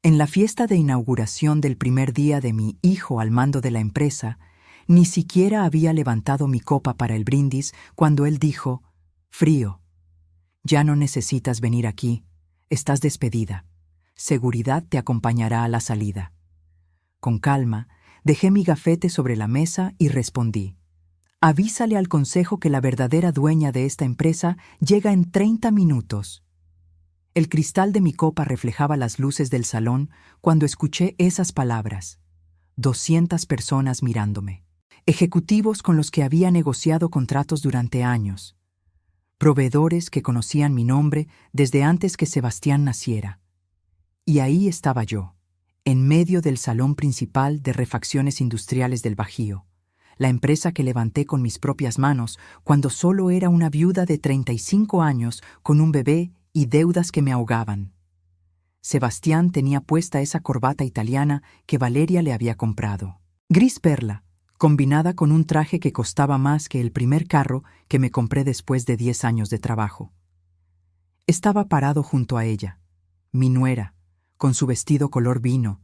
En la fiesta de inauguración del primer día de mi hijo al mando de la empresa, ni siquiera había levantado mi copa para el brindis cuando él dijo: «Frío, ya no necesitas venir aquí, estás despedida. Seguridad te acompañará a la salida». Con calma, dejé mi gafete sobre la mesa y respondí: «Avísale al consejo que la verdadera dueña de esta empresa llega en 30 minutos». El cristal de mi copa reflejaba las luces del salón cuando escuché esas palabras. 200 personas mirándome. Ejecutivos con los que había negociado contratos durante años. Proveedores que conocían mi nombre desde antes que Sebastián naciera. Y ahí estaba yo, en medio del salón principal de Refacciones Industriales del Bajío, la empresa que levanté con mis propias manos cuando solo era una viuda de 35 años con un bebé y deudas que me ahogaban. Sebastián tenía puesta esa corbata italiana que Valeria le había comprado. Gris perla, combinada con un traje que costaba más que el primer carro que me compré después de 10 años de trabajo. Estaba parado junto a ella, mi nuera, con su vestido color vino,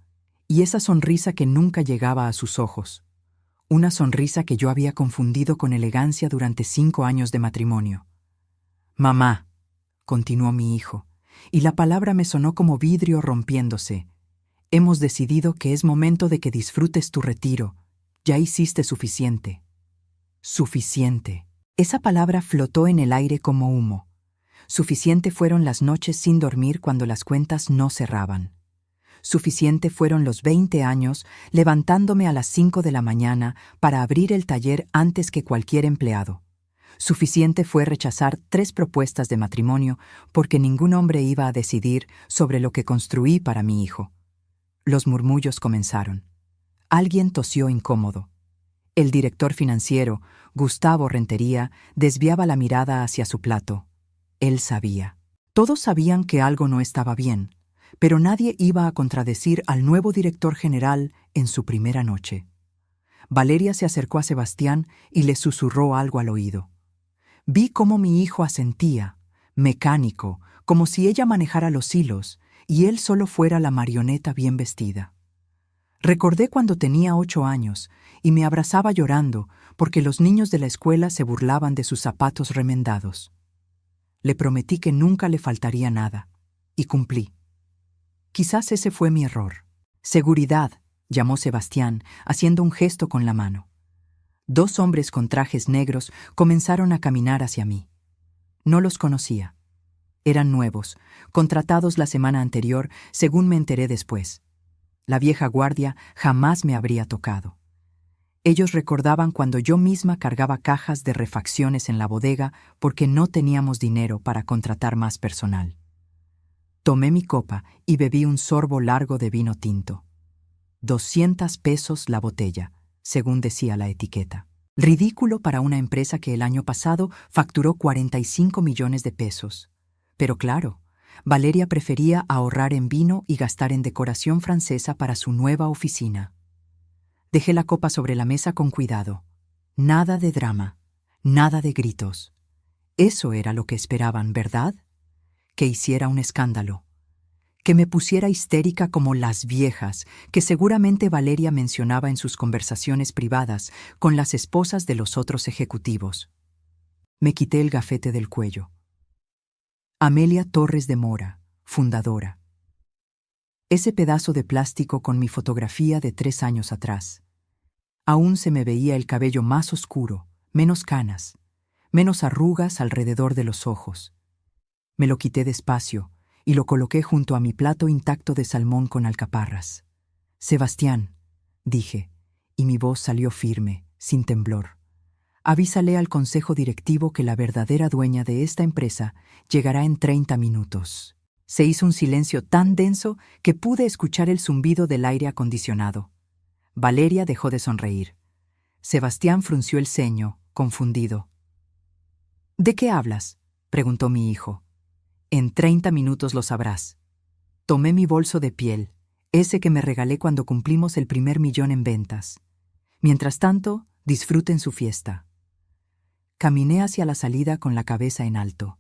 y esa sonrisa que nunca llegaba a sus ojos. Una sonrisa que yo había confundido con elegancia durante 5 años de matrimonio. «Mamá», continuó mi hijo, y la palabra me sonó como vidrio rompiéndose. «Hemos decidido que es momento de que disfrutes tu retiro. Ya hiciste suficiente». Suficiente. Esa palabra flotó en el aire como humo. Suficiente fueron las noches sin dormir cuando las cuentas no cerraban. Suficiente fueron los 20 años levantándome a las 5 de la mañana para abrir el taller antes que cualquier empleado. Suficiente fue rechazar 3 propuestas de matrimonio porque ningún hombre iba a decidir sobre lo que construí para mi hijo. Los murmullos comenzaron. Alguien tosió incómodo. El director financiero, Gustavo Rentería, desviaba la mirada hacia su plato. Él sabía. Todos sabían que algo no estaba bien, pero nadie iba a contradecir al nuevo director general en su primera noche. Valeria se acercó a Sebastián y le susurró algo al oído. Vi cómo mi hijo asentía, mecánico, como si ella manejara los hilos y él solo fuera la marioneta bien vestida. Recordé cuando tenía 8 años y me abrazaba llorando porque los niños de la escuela se burlaban de sus zapatos remendados. Le prometí que nunca le faltaría nada, y cumplí. Quizás ese fue mi error. «Seguridad», llamó Sebastián, haciendo un gesto con la mano. 2 hombres con trajes negros comenzaron a caminar hacia mí. No los conocía. Eran nuevos, contratados la semana anterior, según me enteré después. La vieja guardia jamás me habría tocado. Ellos recordaban cuando yo misma cargaba cajas de refacciones en la bodega porque no teníamos dinero para contratar más personal. Tomé mi copa y bebí un sorbo largo de vino tinto. 200 pesos la botella, según decía la etiqueta. Ridículo para una empresa que el año pasado facturó 45 millones de pesos. Pero claro, Valeria prefería ahorrar en vino y gastar en decoración francesa para su nueva oficina. Dejé la copa sobre la mesa con cuidado. Nada de drama, nada de gritos. Eso era lo que esperaban, ¿verdad? Que hiciera un escándalo. Que me pusiera histérica como las viejas, que seguramente Valeria mencionaba en sus conversaciones privadas con las esposas de los otros ejecutivos. Me quité el gafete del cuello. Amelia Torres de Mora, fundadora. Ese pedazo de plástico con mi fotografía de 3 años atrás. Aún se me veía el cabello más oscuro, menos canas, menos arrugas alrededor de los ojos. Me lo quité despacio y lo coloqué junto a mi plato intacto de salmón con alcaparras. «Sebastián», dije, y mi voz salió firme, sin temblor. «Avísale al consejo directivo que la verdadera dueña de esta empresa llegará en 30 minutos». Se hizo un silencio tan denso que pude escuchar el zumbido del aire acondicionado. Valeria dejó de sonreír. Sebastián frunció el ceño, confundido. «¿De qué hablas?», preguntó mi hijo. «En 30 minutos lo sabrás». Tomé mi bolso de piel, ese que me regalé cuando cumplimos el primer millón en ventas. Mientras tanto, disfruten su fiesta. Caminé hacia la salida con la cabeza en alto.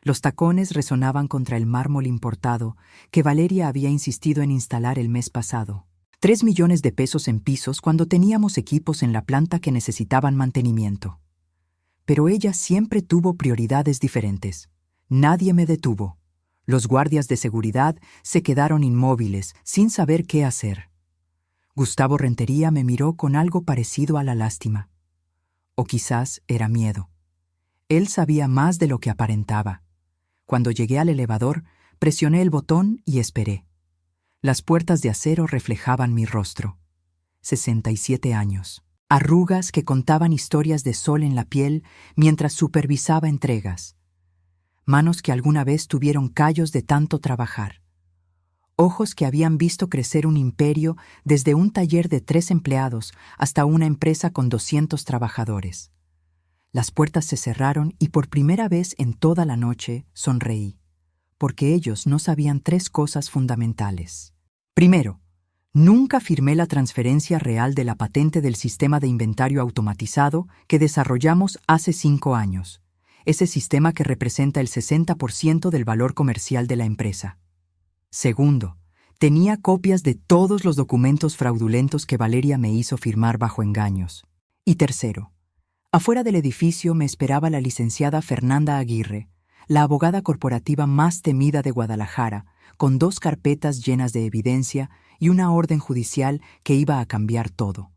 Los tacones resonaban contra el mármol importado que Valeria había insistido en instalar el mes pasado. 3 millones de pesos en pisos cuando teníamos equipos en la planta que necesitaban mantenimiento. Pero ella siempre tuvo prioridades diferentes. Nadie me detuvo. Los guardias de seguridad se quedaron inmóviles, sin saber qué hacer. Gustavo Rentería me miró con algo parecido a la lástima. O quizás era miedo. Él sabía más de lo que aparentaba. Cuando llegué al elevador, presioné el botón y esperé. Las puertas de acero reflejaban mi rostro. 67 años. Arrugas que contaban historias de sol en la piel mientras supervisaba entregas. Manos que alguna vez tuvieron callos de tanto trabajar. Ojos que habían visto crecer un imperio desde un taller de 3 empleados hasta una empresa con 200 trabajadores. Las puertas se cerraron y por primera vez en toda la noche sonreí, porque ellos no sabían 3 cosas fundamentales. Primero, nunca firmé la transferencia real de la patente del sistema de inventario automatizado que desarrollamos hace 5 años, ese sistema que representa el 60% del valor comercial de la empresa. Segundo, tenía copias de todos los documentos fraudulentos que Valeria me hizo firmar bajo engaños. Y tercero, afuera del edificio me esperaba la licenciada Fernanda Aguirre, la abogada corporativa más temida de Guadalajara, con 2 carpetas llenas de evidencia y una orden judicial que iba a cambiar todo.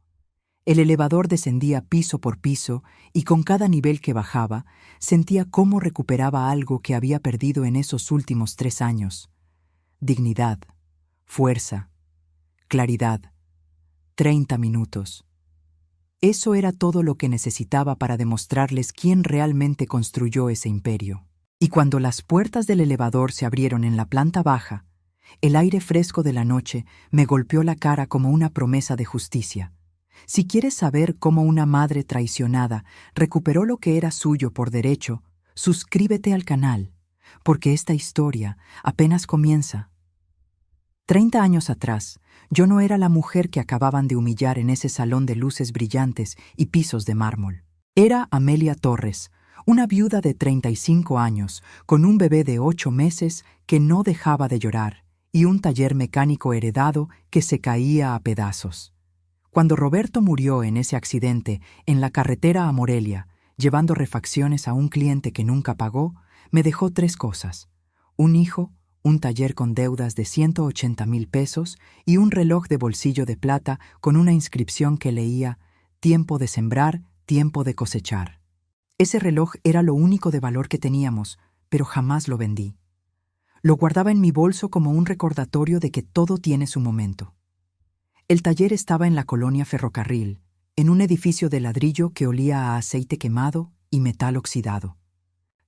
El elevador descendía piso por piso y con cada nivel que bajaba, sentía cómo recuperaba algo que había perdido en esos últimos 3 años. Dignidad, fuerza, claridad. 30 minutos. Eso era todo lo que necesitaba para demostrarles quién realmente construyó ese imperio. Y cuando las puertas del elevador se abrieron en la planta baja, el aire fresco de la noche me golpeó la cara como una promesa de justicia. Si quieres saber cómo una madre traicionada recuperó lo que era suyo por derecho, suscríbete al canal, porque esta historia apenas comienza. 30 años atrás, yo no era la mujer que acababan de humillar en ese salón de luces brillantes y pisos de mármol. Era Amelia Torres, una viuda de 35 años, con un bebé de 8 meses que no dejaba de llorar y un taller mecánico heredado que se caía a pedazos. Cuando Roberto murió en ese accidente en la carretera a Morelia, llevando refacciones a un cliente que nunca pagó, me dejó 3 cosas: un hijo, un taller con deudas de 180,000 pesos y un reloj de bolsillo de plata con una inscripción que leía: tiempo de sembrar, tiempo de cosechar. Ese reloj era lo único de valor que teníamos, pero jamás lo vendí. Lo guardaba en mi bolso como un recordatorio de que todo tiene su momento. El taller estaba en la colonia Ferrocarril, en un edificio de ladrillo que olía a aceite quemado y metal oxidado.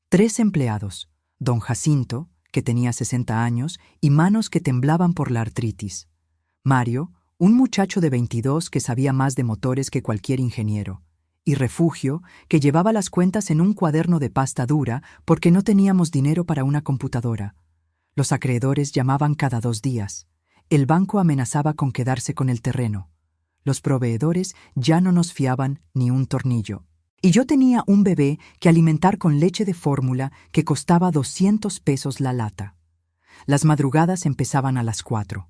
3 empleados, don Jacinto, que tenía 60 años, y manos que temblaban por la artritis. Mario, un muchacho de 22 que sabía más de motores que cualquier ingeniero. Y Refugio, que llevaba las cuentas en un cuaderno de pasta dura porque no teníamos dinero para una computadora. Los acreedores llamaban cada 2 días. El banco amenazaba con quedarse con el terreno. Los proveedores ya no nos fiaban ni un tornillo. Y yo tenía un bebé que alimentar con leche de fórmula que costaba 200 pesos la lata. Las madrugadas empezaban a las 4.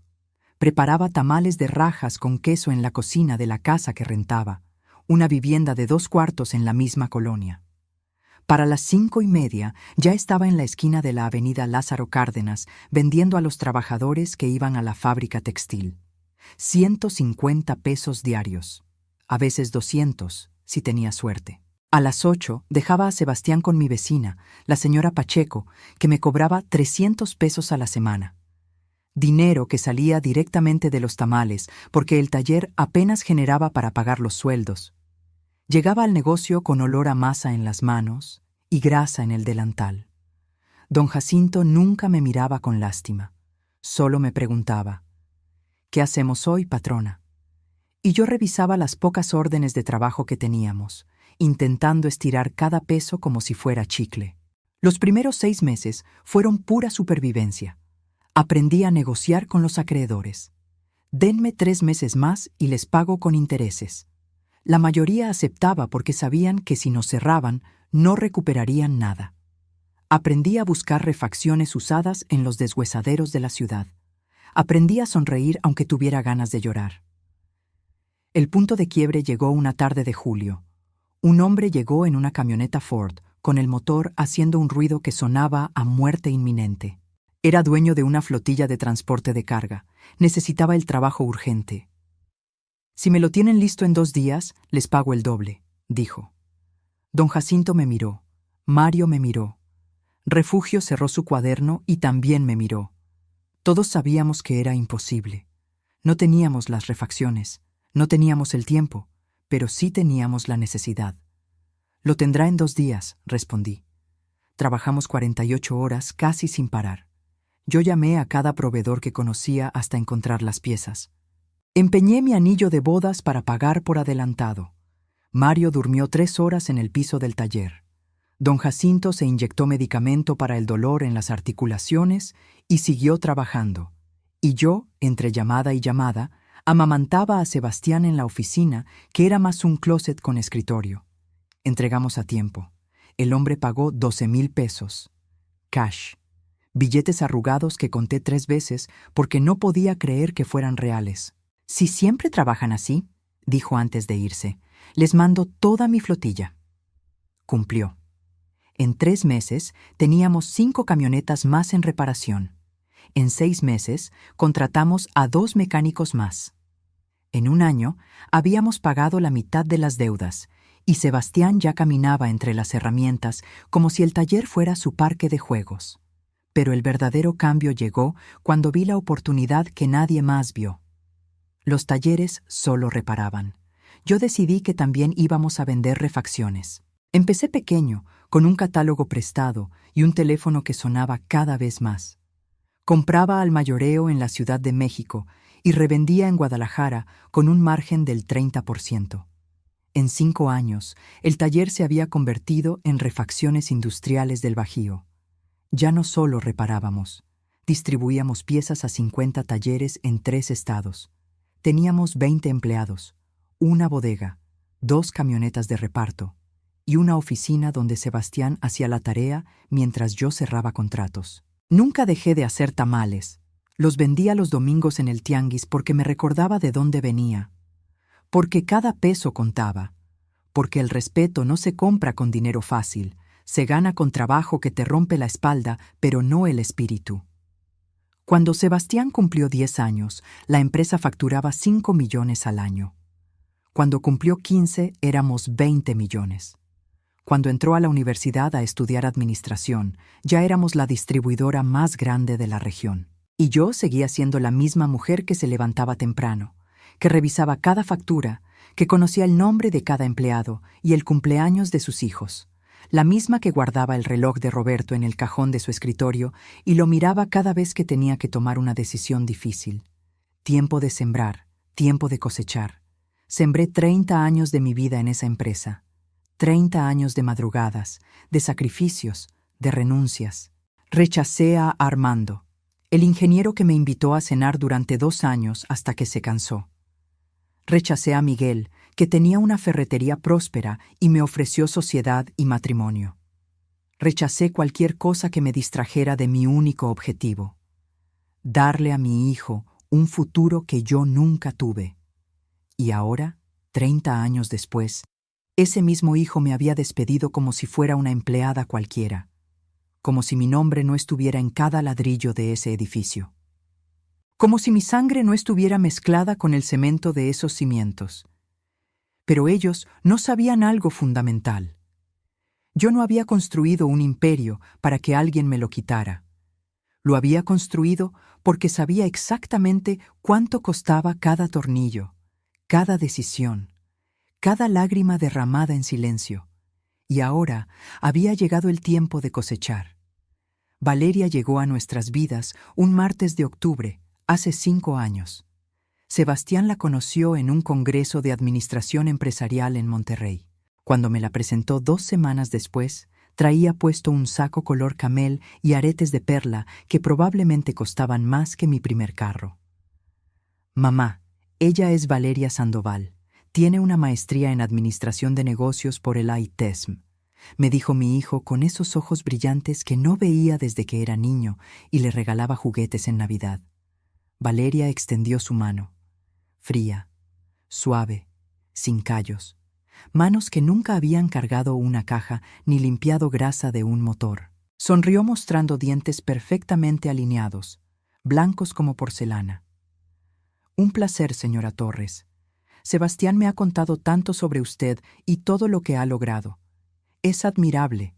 Preparaba tamales de rajas con queso en la cocina de la casa que rentaba, una vivienda de 2 cuartos en la misma colonia. Para las 5:30 ya estaba en la esquina de la avenida Lázaro Cárdenas vendiendo a los trabajadores que iban a la fábrica textil. 150 pesos diarios, a veces 200, si tenía suerte. A las 8 dejaba a Sebastián con mi vecina, la señora Pacheco, que me cobraba 300 pesos a la semana. Dinero que salía directamente de los tamales, porque el taller apenas generaba para pagar los sueldos. Llegaba al negocio con olor a masa en las manos y grasa en el delantal. Don Jacinto nunca me miraba con lástima. Solo me preguntaba: ¿qué hacemos hoy, patrona? Y yo revisaba las pocas órdenes de trabajo que teníamos, intentando estirar cada peso como si fuera chicle. Los primeros 6 meses fueron pura supervivencia. Aprendí a negociar con los acreedores. Denme 3 meses más y les pago con intereses. La mayoría aceptaba porque sabían que si nos cerraban, no recuperarían nada. Aprendí a buscar refacciones usadas en los deshuesaderos de la ciudad. Aprendí a sonreír aunque tuviera ganas de llorar. El punto de quiebre llegó una tarde de julio. Un hombre llegó en una camioneta Ford, con el motor haciendo un ruido que sonaba a muerte inminente. Era dueño de una flotilla de transporte de carga. Necesitaba el trabajo urgente. «Si me lo tienen listo en 2 días, les pago el doble», dijo. Don Jacinto me miró. Mario me miró. Refugio cerró su cuaderno y también me miró. Todos sabíamos que era imposible. No teníamos las refacciones, no teníamos el tiempo, pero sí teníamos la necesidad. «Lo tendrá en 2 días», respondí. Trabajamos 48 horas casi sin parar. Yo llamé a cada proveedor que conocía hasta encontrar las piezas. Empeñé mi anillo de bodas para pagar por adelantado. Mario durmió 3 horas en el piso del taller. Don Jacinto se inyectó medicamento para el dolor en las articulaciones y siguió trabajando. Y yo, entre llamada y llamada, amamantaba a Sebastián en la oficina, que era más un closet con escritorio. Entregamos a tiempo. El hombre pagó 12,000 pesos. Cash. Billetes arrugados que conté 3 veces porque no podía creer que fueran reales. «Si siempre trabajan así», dijo antes de irse, «les mando toda mi flotilla». Cumplió. En 3 meses teníamos 5 camionetas más en reparación. En 6 meses contratamos a 2 mecánicos más. En 1 año habíamos pagado la mitad de las deudas y Sebastián ya caminaba entre las herramientas como si el taller fuera su parque de juegos. Pero el verdadero cambio llegó cuando vi la oportunidad que nadie más vio. Los talleres solo reparaban. Yo decidí que también íbamos a vender refacciones. Empecé pequeño, con un catálogo prestado y un teléfono que sonaba cada vez más. Compraba al mayoreo en la Ciudad de México y revendía en Guadalajara con un margen del 30%. En 5 años, el taller se había convertido en Refacciones Industriales del Bajío. Ya no solo reparábamos, distribuíamos piezas a 50 talleres en 3 estados. Teníamos 20 empleados, una bodega, 2 camionetas de reparto y una oficina donde Sebastián hacía la tarea mientras yo cerraba contratos. Nunca dejé de hacer tamales. Los vendía los domingos en el tianguis porque me recordaba de dónde venía. Porque cada peso contaba. Porque el respeto no se compra con dinero fácil. Se gana con trabajo que te rompe la espalda, pero no el espíritu. Cuando Sebastián cumplió 10 años, la empresa facturaba 5 millones al año. Cuando cumplió 15, éramos 20 millones. Cuando entró a la universidad a estudiar administración, ya éramos la distribuidora más grande de la región. Y yo seguía siendo la misma mujer que se levantaba temprano, que revisaba cada factura, que conocía el nombre de cada empleado y el cumpleaños de sus hijos. La misma que guardaba el reloj de Roberto en el cajón de su escritorio y lo miraba cada vez que tenía que tomar una decisión difícil. Tiempo de sembrar, tiempo de cosechar. Sembré 30 años de mi vida en esa empresa. 30 años de madrugadas, de sacrificios, de renuncias. Rechacé a Armando, el ingeniero que me invitó a cenar durante 2 años hasta que se cansó. Rechacé a Miguel, que tenía una ferretería próspera y me ofreció sociedad y matrimonio. Rechacé cualquier cosa que me distrajera de mi único objetivo: darle a mi hijo un futuro que yo nunca tuve. Y ahora, 30 años después, ese mismo hijo me había despedido como si fuera una empleada cualquiera, como si mi nombre no estuviera en cada ladrillo de ese edificio, como si mi sangre no estuviera mezclada con el cemento de esos cimientos. Pero ellos no sabían algo fundamental. Yo no había construido un imperio para que alguien me lo quitara. Lo había construido porque sabía exactamente cuánto costaba cada tornillo, cada decisión, cada lágrima derramada en silencio. Y ahora había llegado el tiempo de cosechar. Valeria llegó a nuestras vidas un martes de octubre, hace 5 años. Sebastián la conoció en un congreso de administración empresarial en Monterrey. Cuando me la presentó 2 semanas después, traía puesto un saco color camel y aretes de perla que probablemente costaban más que mi primer carro. «Mamá, ella es Valeria Sandoval. Tiene una maestría en Administración de Negocios por el ITESM. me dijo mi hijo con esos ojos brillantes que no veía desde que era niño y le regalaba juguetes en Navidad. Valeria extendió su mano, fría, suave, sin callos, manos que nunca habían cargado una caja ni limpiado grasa de un motor. Sonrió mostrando dientes perfectamente alineados, blancos como porcelana. Un placer, señora Torres. Sebastián me ha contado tanto sobre usted y todo lo que ha logrado. Es admirable.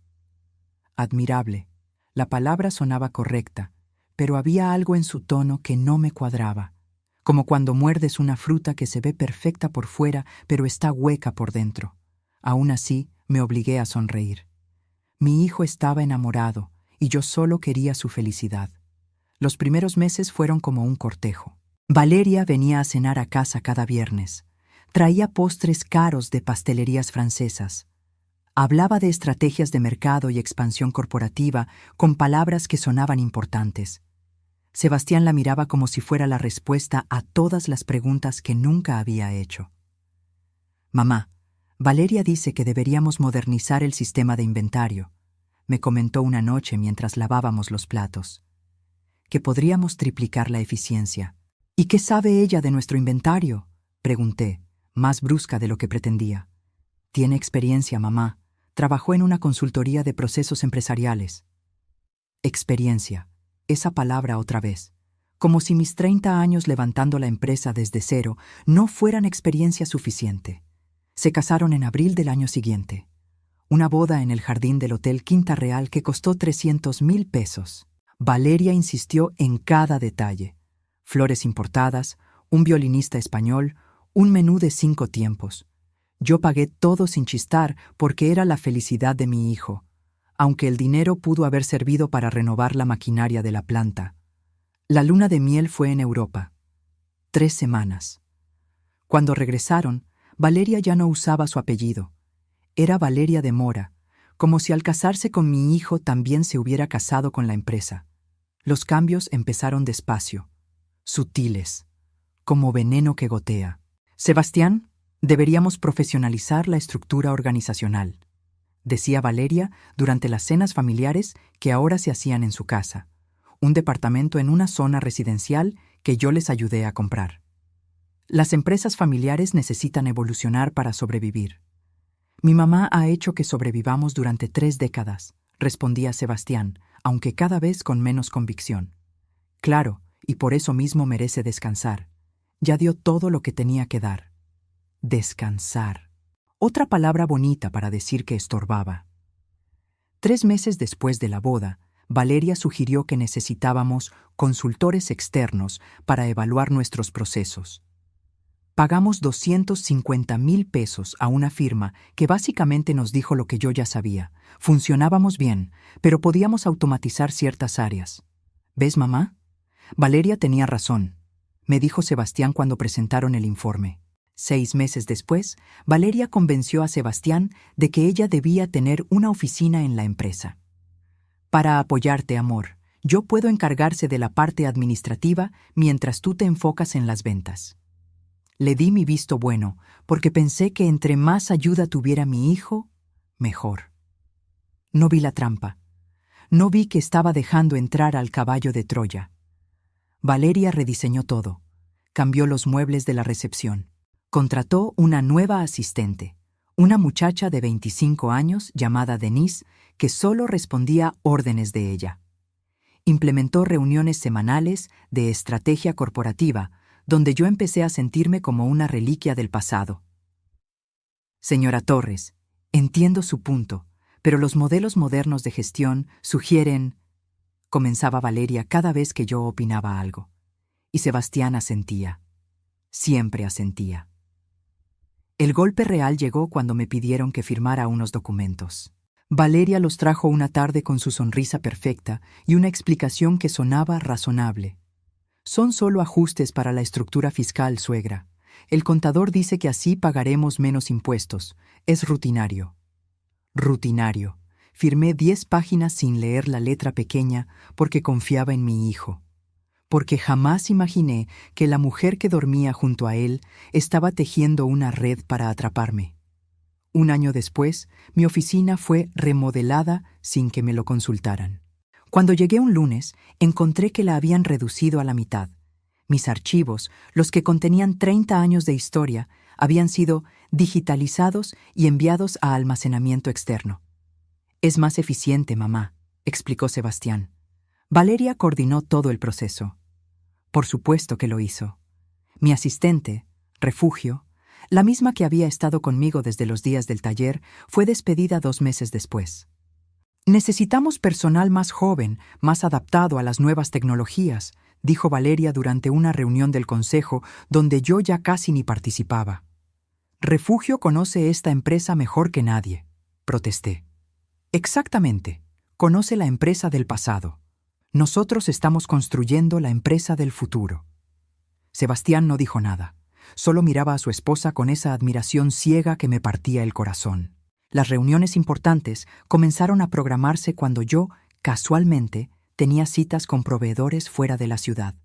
Admirable. La palabra sonaba correcta, pero había algo en su tono que no me cuadraba, como cuando muerdes una fruta que se ve perfecta por fuera, pero está hueca por dentro. Aún así, me obligué a sonreír. Mi hijo estaba enamorado, y yo solo quería su felicidad. Los primeros meses fueron como un cortejo. Valeria venía a cenar a casa cada viernes. Traía postres caros de pastelerías francesas. Hablaba de estrategias de mercado y expansión corporativa con palabras que sonaban importantes. Sebastián la miraba como si fuera la respuesta a todas las preguntas que nunca había hecho. «Mamá, Valeria dice que deberíamos modernizar el sistema de inventario», me comentó una noche mientras lavábamos los platos. «Que podríamos triplicar la eficiencia». «¿Y qué sabe ella de nuestro inventario?», pregunté, más brusca de lo que pretendía. «Tiene experiencia, mamá. Trabajó en una consultoría de procesos empresariales». Experiencia. Esa palabra otra vez. Como si mis 30 años levantando la empresa desde cero no fueran experiencia suficiente. Se casaron en abril del año siguiente. Una boda en el jardín del Hotel Quinta Real que costó 300,000 pesos. Valeria insistió en cada detalle. Flores importadas, un violinista español, un menú de 5 tiempos. Yo pagué todo sin chistar porque era la felicidad de mi hijo, aunque el dinero pudo haber servido para renovar la maquinaria de la planta. La luna de miel fue en Europa. 3 semanas. Cuando regresaron, Valeria ya no usaba su apellido. Era Valeria de Mora, como si al casarse con mi hijo también se hubiera casado con la empresa. Los cambios empezaron despacio, sutiles, como veneno que gotea. «Sebastián, deberíamos profesionalizar la estructura organizacional», decía Valeria durante las cenas familiares que ahora se hacían en su casa, un departamento en una zona residencial que yo les ayudé a comprar. «Las empresas familiares necesitan evolucionar para sobrevivir». «Mi mamá ha hecho que sobrevivamos durante 3 décadas», respondía Sebastián, aunque cada vez con menos convicción. «Claro, y por eso mismo merece descansar. Ya dio todo lo que tenía que dar». Descansar. Otra palabra bonita para decir que estorbaba. 3 meses después de la boda, Valeria sugirió que necesitábamos consultores externos para evaluar nuestros procesos. Pagamos 250,000 pesos a una firma que básicamente nos dijo lo que yo ya sabía. Funcionábamos bien, pero podíamos automatizar ciertas áreas. ¿Ves, mamá? Valeria tenía razón, me dijo Sebastián cuando presentaron el informe. 6 meses después, Valeria convenció a Sebastián de que ella debía tener una oficina en la empresa. «Para apoyarte, amor, yo puedo encargarse de la parte administrativa mientras tú te enfocas en las ventas». Le di mi visto bueno, porque pensé que entre más ayuda tuviera mi hijo, mejor. No vi la trampa. No vi que estaba dejando entrar al caballo de Troya. Valeria rediseñó todo. Cambió los muebles de la recepción. Contrató una nueva asistente, una muchacha de 25 años llamada Denise, que solo respondía órdenes de ella. Implementó reuniones semanales de estrategia corporativa, donde yo empecé a sentirme como una reliquia del pasado. «Señora Torres, entiendo su punto, pero los modelos modernos de gestión sugieren…», comenzaba Valeria cada vez que yo opinaba algo. Y Sebastián asentía. Siempre asentía. El golpe real llegó cuando me pidieron que firmara unos documentos. Valeria los trajo una tarde con su sonrisa perfecta y una explicación que sonaba razonable. «Son solo ajustes para la estructura fiscal, suegra. El contador dice que así pagaremos menos impuestos. Es rutinario». Rutinario. Firmé 10 páginas sin leer la letra pequeña porque confiaba en mi hijo. Porque jamás imaginé que la mujer que dormía junto a él estaba tejiendo una red para atraparme. Un año después, mi oficina fue remodelada sin que me lo consultaran. Cuando llegué un lunes, encontré que la habían reducido a la mitad. Mis archivos, los que contenían 30 años de historia, habían sido digitalizados y enviados a almacenamiento externo. «Es más eficiente, mamá», explicó Sebastián. Valeria coordinó todo el proceso. Por supuesto que lo hizo. Mi asistente, Refugio, la misma que había estado conmigo desde los días del taller, fue despedida 2 meses después. «Necesitamos personal más joven, más adaptado a las nuevas tecnologías», dijo Valeria durante una reunión del consejo donde yo ya casi ni participaba. «Refugio conoce esta empresa mejor que nadie», protesté. «Exactamente, conoce la empresa del pasado. Nosotros estamos construyendo la empresa del futuro». Sebastián no dijo nada, solo miraba a su esposa con esa admiración ciega que me partía el corazón. Las reuniones importantes comenzaron a programarse cuando yo, casualmente, tenía citas con proveedores fuera de la ciudad.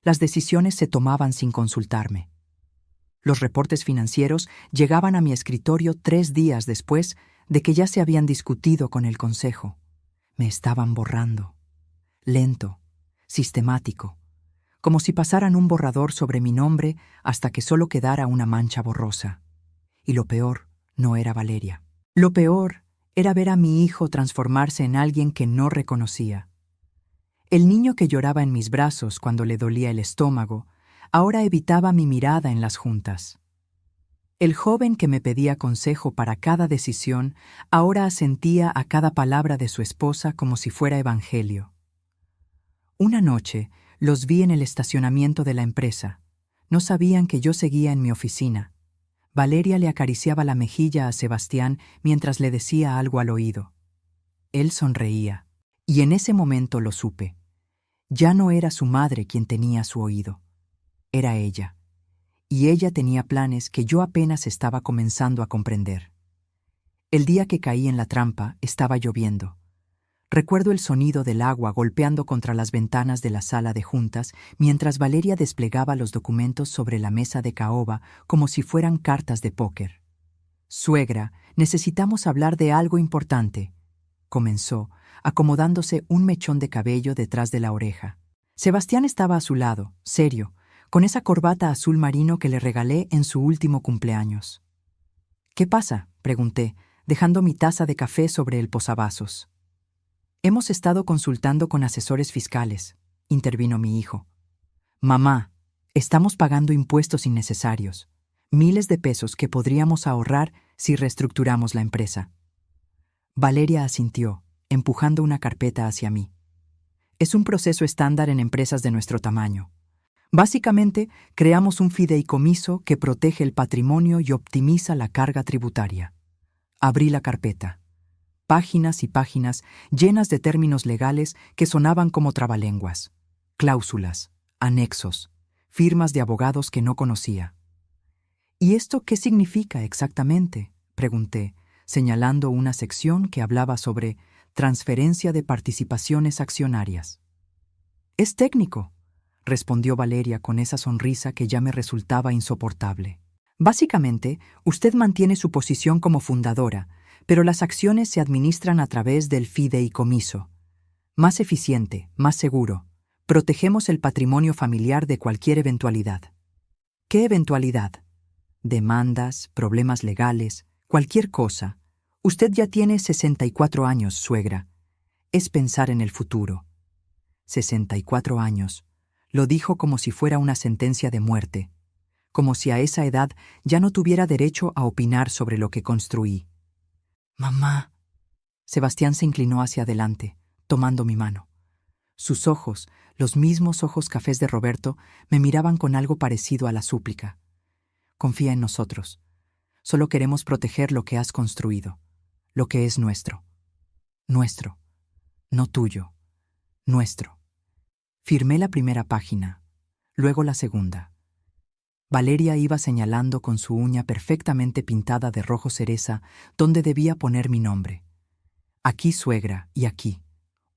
Las decisiones se tomaban sin consultarme. Los reportes financieros llegaban a mi escritorio 3 días después de que ya se habían discutido con el consejo. Me estaban borrando. Lento, sistemático, como si pasaran un borrador sobre mi nombre hasta que solo quedara una mancha borrosa. Y lo peor no era Valeria. Lo peor era ver a mi hijo transformarse en alguien que no reconocía. El niño que lloraba en mis brazos cuando le dolía el estómago, ahora evitaba mi mirada en las juntas. El joven que me pedía consejo para cada decisión, ahora asentía a cada palabra de su esposa como si fuera evangelio. Una noche los vi en el estacionamiento de la empresa. No sabían que yo seguía en mi oficina. Valeria le acariciaba la mejilla a Sebastián mientras le decía algo al oído. Él sonreía, y en ese momento lo supe. Ya no era su madre quien tenía su oído. Era ella. Y ella tenía planes que yo apenas estaba comenzando a comprender. El día que caí en la trampa estaba lloviendo. Recuerdo el sonido del agua golpeando contra las ventanas de la sala de juntas mientras Valeria desplegaba los documentos sobre la mesa de caoba como si fueran cartas de póker. «Suegra, necesitamos hablar de algo importante», comenzó, acomodándose un mechón de cabello detrás de la oreja. Sebastián estaba a su lado, serio, con esa corbata azul marino que le regalé en su último cumpleaños. «¿Qué pasa?», pregunté, dejando mi taza de café sobre el posavasos. «Hemos estado consultando con asesores fiscales», intervino mi hijo. «Mamá, estamos pagando impuestos innecesarios, miles de pesos que podríamos ahorrar si reestructuramos la empresa». Valeria asintió, empujando una carpeta hacia mí. «Es un proceso estándar en empresas de nuestro tamaño. Básicamente, creamos un fideicomiso que protege el patrimonio y optimiza la carga tributaria». Abrí la carpeta. Páginas y páginas llenas de términos legales que sonaban como trabalenguas. Cláusulas, anexos, firmas de abogados que no conocía. «¿Y esto qué significa exactamente?», pregunté, señalando una sección que hablaba sobre transferencia de participaciones accionarias. «Es técnico», respondió Valeria con esa sonrisa que ya me resultaba insoportable. «Básicamente, usted mantiene su posición como fundadora, pero las acciones se administran a través del fideicomiso. Más eficiente, más seguro. Protegemos el patrimonio familiar de cualquier eventualidad». «¿Qué eventualidad?». «Demandas, problemas legales, cualquier cosa. Usted ya tiene 64 años, suegra. Es pensar en el futuro». 64 años. Lo dijo como si fuera una sentencia de muerte, como si a esa edad ya no tuviera derecho a opinar sobre lo que construí. «Mamá». Sebastián se inclinó hacia adelante, tomando mi mano. Sus ojos, los mismos ojos cafés de Roberto, me miraban con algo parecido a la súplica. «Confía en nosotros. Solo queremos proteger lo que has construido, lo que es nuestro. Nuestro, no tuyo, nuestro». Firmé la primera página, luego la segunda. Valeria iba señalando con su uña perfectamente pintada de rojo cereza dónde debía poner mi nombre. «Aquí, suegra, y aquí.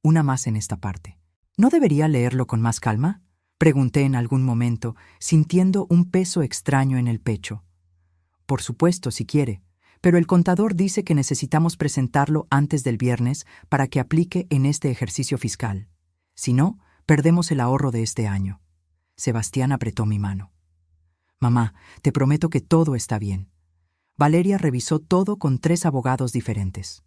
Una más en esta parte». «¿No debería leerlo con más calma?», pregunté en algún momento, sintiendo un peso extraño en el pecho. «Por supuesto, si quiere, pero el contador dice que necesitamos presentarlo antes del viernes para que aplique en este ejercicio fiscal. Si no, perdemos el ahorro de este año. Sebastián apretó mi mano. Mamá, te prometo que todo está bien. Valeria revisó todo con 3 abogados diferentes.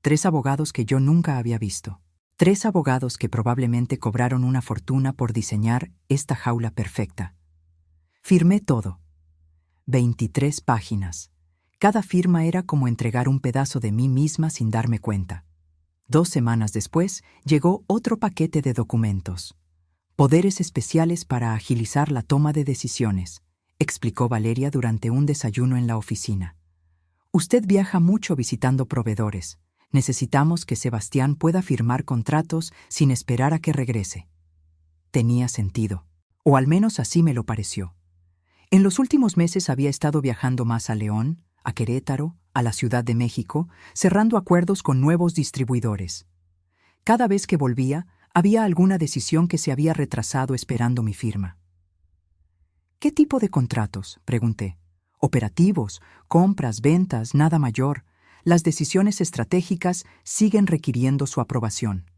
3 abogados que yo nunca había visto. 3 abogados que probablemente cobraron una fortuna por diseñar esta jaula perfecta. Firmé todo. 23 páginas. Cada firma era como entregar un pedazo de mí misma sin darme cuenta. 2 semanas después, llegó otro paquete de documentos. Poderes especiales para agilizar la toma de decisiones, explicó Valeria durante un desayuno en la oficina. Usted viaja mucho visitando proveedores. Necesitamos que Sebastián pueda firmar contratos sin esperar a que regrese. Tenía sentido, o al menos así me lo pareció. En los últimos meses había estado viajando más a León, a Querétaro, a la Ciudad de México, cerrando acuerdos con nuevos distribuidores. Cada vez que volvía, había alguna decisión que se había retrasado esperando mi firma. ¿Qué tipo de contratos?, pregunté. Operativos, compras, ventas, nada mayor. Las decisiones estratégicas siguen requiriendo su aprobación.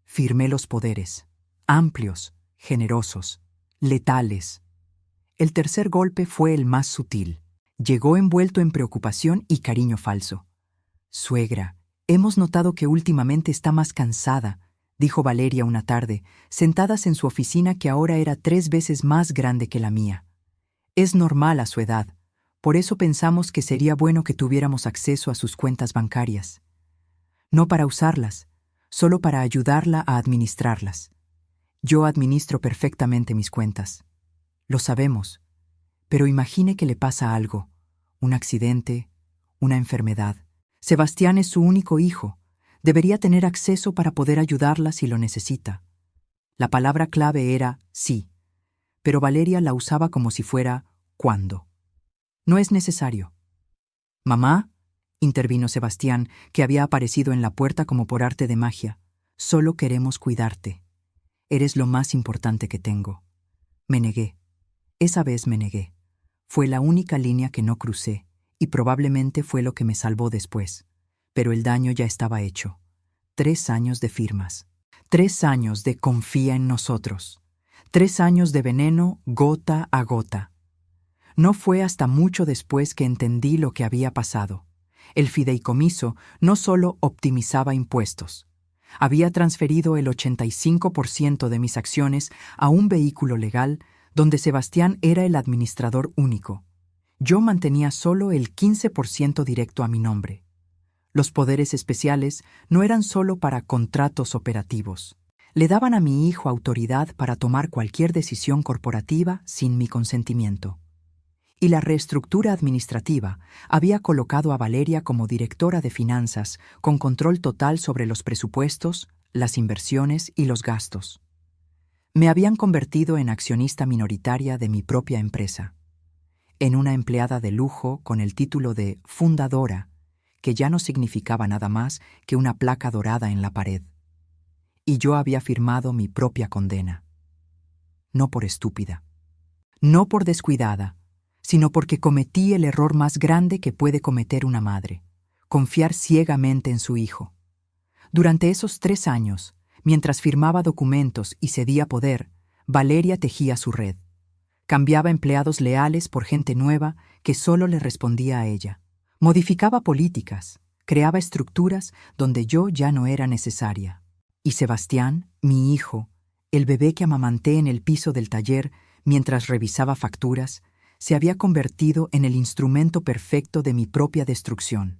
Firmé los poderes, amplios, generosos, letales. El tercer golpe fue el más sutil. Llegó envuelto en preocupación y cariño falso. Suegra, hemos notado que últimamente está más cansada, dijo Valeria una tarde, sentadas en su oficina que ahora era 3 veces más grande que la mía. Es normal a su edad, por eso pensamos que sería bueno que tuviéramos acceso a sus cuentas bancarias. No para usarlas, solo para ayudarla a administrarlas. Yo administro perfectamente mis cuentas. Lo sabemos, pero imagine que le pasa algo, un accidente, una enfermedad. Sebastián es su único hijo. Debería tener acceso para poder ayudarla si lo necesita. La palabra clave era sí, pero Valeria la usaba como si fuera cuando. No es necesario. Mamá, intervino Sebastián, que había aparecido en la puerta como por arte de magia. Solo queremos cuidarte. Eres lo más importante que tengo. Me negué. Esa vez me negué. Fue la única línea que no crucé, y probablemente fue lo que me salvó después. Pero el daño ya estaba hecho. 3 años de firmas. 3 años de confía en nosotros. 3 años de veneno gota a gota. No fue hasta mucho después que entendí lo que había pasado. El fideicomiso no solo optimizaba impuestos. Había transferido el 85% de mis acciones a un vehículo legal donde Sebastián era el administrador único. Yo mantenía solo el 15% directo a mi nombre. Los poderes especiales no eran solo para contratos operativos. Le daban a mi hijo autoridad para tomar cualquier decisión corporativa sin mi consentimiento. Y la reestructura administrativa había colocado a Valeria como directora de finanzas, con control total sobre los presupuestos, las inversiones y los gastos. Me habían convertido en accionista minoritaria de mi propia empresa, en una empleada de lujo con el título de fundadora, que ya no significaba nada más que una placa dorada en la pared. Y yo había firmado mi propia condena. No por estúpida, no por descuidada, sino porque cometí el error más grande que puede cometer una madre: confiar ciegamente en su hijo. Durante esos 3 años, mientras firmaba documentos y cedía poder, Valeria tejía su red. Cambiaba empleados leales por gente nueva que solo le respondía a ella. Modificaba políticas, creaba estructuras donde yo ya no era necesaria. Y Sebastián, mi hijo, el bebé que amamanté en el piso del taller mientras revisaba facturas, se había convertido en el instrumento perfecto de mi propia destrucción.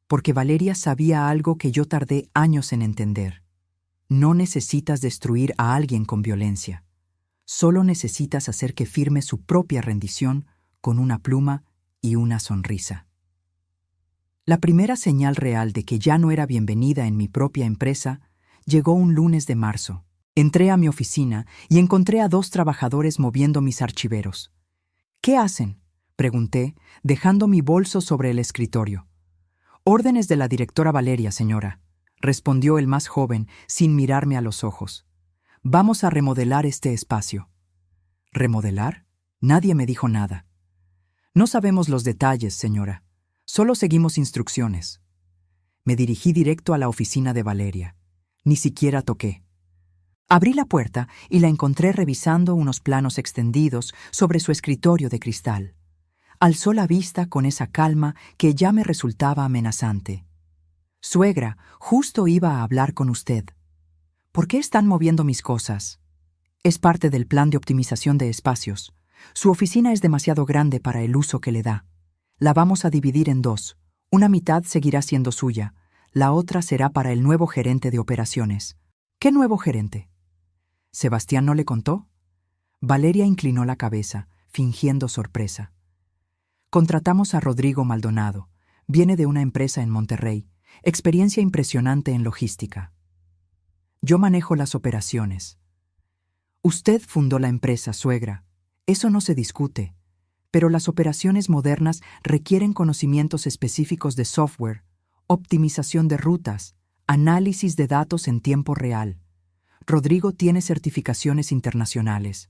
Porque Valeria sabía algo que yo tardé años en entender. No necesitas destruir a alguien con violencia. Solo necesitas hacer que firme su propia rendición con una pluma y una sonrisa. La primera señal real de que ya no era bienvenida en mi propia empresa llegó un lunes de marzo. Entré a mi oficina y encontré a 2 trabajadores moviendo mis archiveros. ¿Qué hacen?, pregunté, dejando mi bolso sobre el escritorio. Órdenes de la directora Valeria, señora, respondió el más joven sin mirarme a los ojos. Vamos a remodelar este espacio. ¿Remodelar? Nadie me dijo nada. No sabemos los detalles, señora. Solo seguimos instrucciones. Me dirigí directo a la oficina de Valeria. Ni siquiera toqué. Abrí la puerta y la encontré revisando unos planos extendidos sobre su escritorio de cristal. Alzó la vista con esa calma que ya me resultaba amenazante. «Suegra, justo iba a hablar con usted. ¿Por qué están moviendo mis cosas?» «Es parte del plan de optimización de espacios. Su oficina es demasiado grande para el uso que le da. La vamos a dividir en dos. Una mitad seguirá siendo suya. La otra será para el nuevo gerente de operaciones». «¿Qué nuevo gerente?» ¿Sebastián no le contó? Valeria inclinó la cabeza, fingiendo sorpresa. Contratamos a Rodrigo Maldonado. Viene de una empresa en Monterrey. Experiencia impresionante en logística. Yo manejo las operaciones. Usted fundó la empresa, suegra. Eso no se discute. Pero las operaciones modernas requieren conocimientos específicos de software, optimización de rutas, análisis de datos en tiempo real. Rodrigo tiene certificaciones internacionales.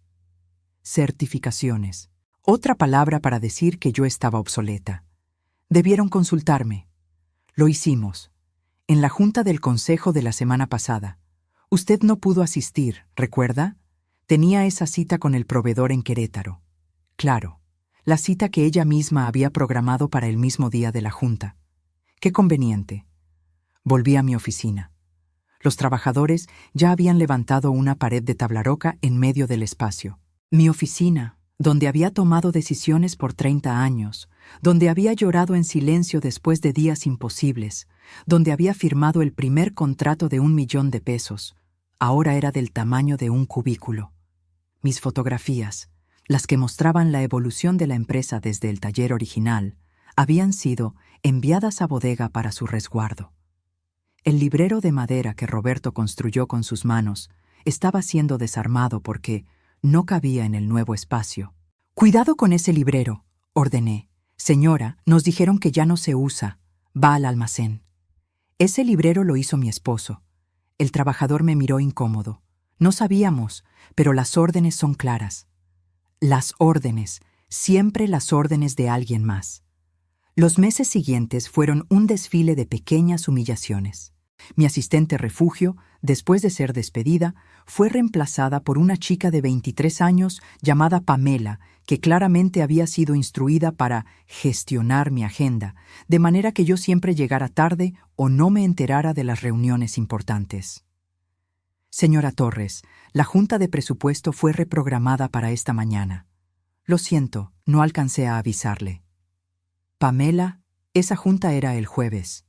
Certificaciones. Otra palabra para decir que yo estaba obsoleta. Debieron consultarme. Lo hicimos. En la junta del consejo de la semana pasada. Usted no pudo asistir, ¿recuerda? Tenía esa cita con el proveedor en Querétaro. Claro, la cita que ella misma había programado para el mismo día de la junta. Qué conveniente. Volví a mi oficina. Los trabajadores ya habían levantado una pared de tablaroca en medio del espacio. Mi oficina, donde había tomado decisiones por 30 años, donde había llorado en silencio después de días imposibles, donde había firmado el primer contrato de $1.000.000, ahora era del tamaño de un cubículo. Mis fotografías, las que mostraban la evolución de la empresa desde el taller original, habían sido enviadas a bodega para su resguardo. El librero de madera que Roberto construyó con sus manos estaba siendo desarmado porque no cabía en el nuevo espacio. «Cuidado con ese librero», ordené. «Señora, nos dijeron que ya no se usa. Va al almacén». Ese librero lo hizo mi esposo. El trabajador me miró incómodo. No sabíamos, pero las órdenes son claras. Las órdenes, siempre las órdenes de alguien más. Los meses siguientes fueron un desfile de pequeñas humillaciones. Mi asistente refugio, después de ser despedida, fue reemplazada por una chica de 23 años llamada Pamela, que claramente había sido instruida para gestionar mi agenda, de manera que yo siempre llegara tarde o no me enterara de las reuniones importantes. «Señora Torres, la junta de presupuesto fue reprogramada para esta mañana. Lo siento, no alcancé a avisarle». «Pamela, esa junta era el jueves».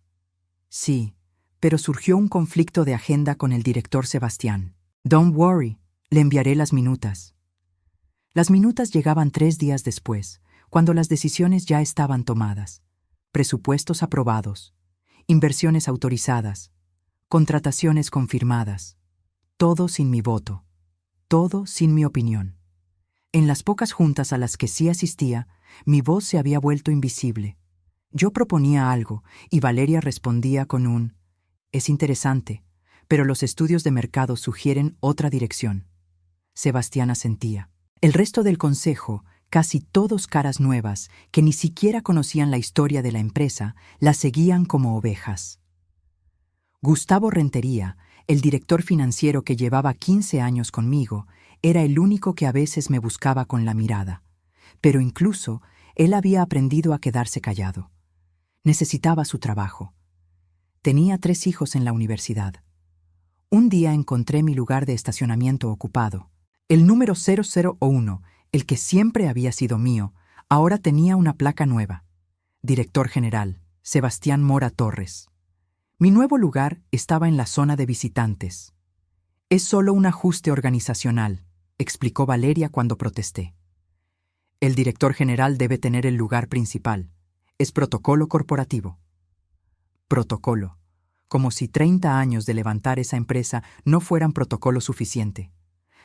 «Sí, pero surgió un conflicto de agenda con el director Sebastián. Don't worry, le enviaré las minutas». Las minutas llegaban 3 días después, cuando las decisiones ya estaban tomadas. Presupuestos aprobados, inversiones autorizadas, contrataciones confirmadas. Todo sin mi voto, todo sin mi opinión. En las pocas juntas a las que sí asistía, mi voz se había vuelto invisible. Yo proponía algo y Valeria respondía con un «Es interesante, pero los estudios de mercado sugieren otra dirección». Sebastián asentía. El resto del consejo, casi todos caras nuevas, que ni siquiera conocían la historia de la empresa, la seguían como ovejas. Gustavo Rentería, el director financiero que llevaba 15 años conmigo, era el único que a veces me buscaba con la mirada. Pero incluso él había aprendido a quedarse callado. Necesitaba su trabajo. Tenía 3 hijos en la universidad. Un día encontré mi lugar de estacionamiento ocupado. El número 001, el que siempre había sido mío, ahora tenía una placa nueva. Director General, Sebastián Mora Torres. Mi nuevo lugar estaba en la zona de visitantes. «Es solo un ajuste organizacional», explicó Valeria cuando protesté. «El director general debe tener el lugar principal. Es protocolo corporativo». Protocolo. Como si 30 años de levantar esa empresa no fueran protocolo suficiente.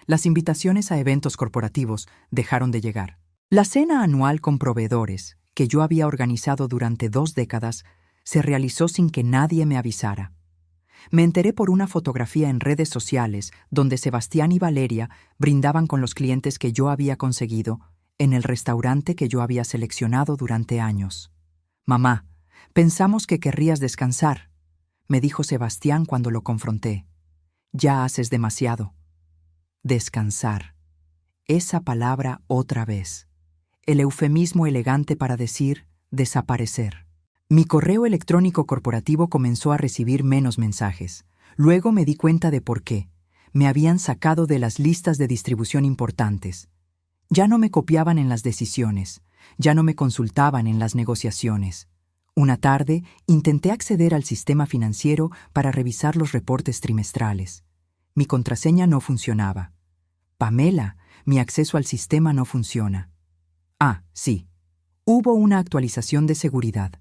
Las invitaciones a eventos corporativos dejaron de llegar. La cena anual con proveedores, que yo había organizado durante 2 décadas, se realizó sin que nadie me avisara. Me enteré por una fotografía en redes sociales donde Sebastián y Valeria brindaban con los clientes que yo había conseguido en el restaurante que yo había seleccionado durante años. «Mamá, Pensamos que querrías descansar, me dijo Sebastián cuando lo confronté. Ya haces demasiado. Descansar. Esa palabra otra vez. El eufemismo elegante para decir desaparecer. Mi correo electrónico corporativo comenzó a recibir menos mensajes. Luego me di cuenta de por qué. Me habían sacado de las listas de distribución importantes. Ya no me copiaban en las decisiones. Ya no me consultaban en las negociaciones. Una tarde intenté acceder al sistema financiero para revisar los reportes trimestrales. Mi contraseña no funcionaba. Pamela, mi acceso al sistema no funciona. Ah, sí. Hubo una actualización de seguridad.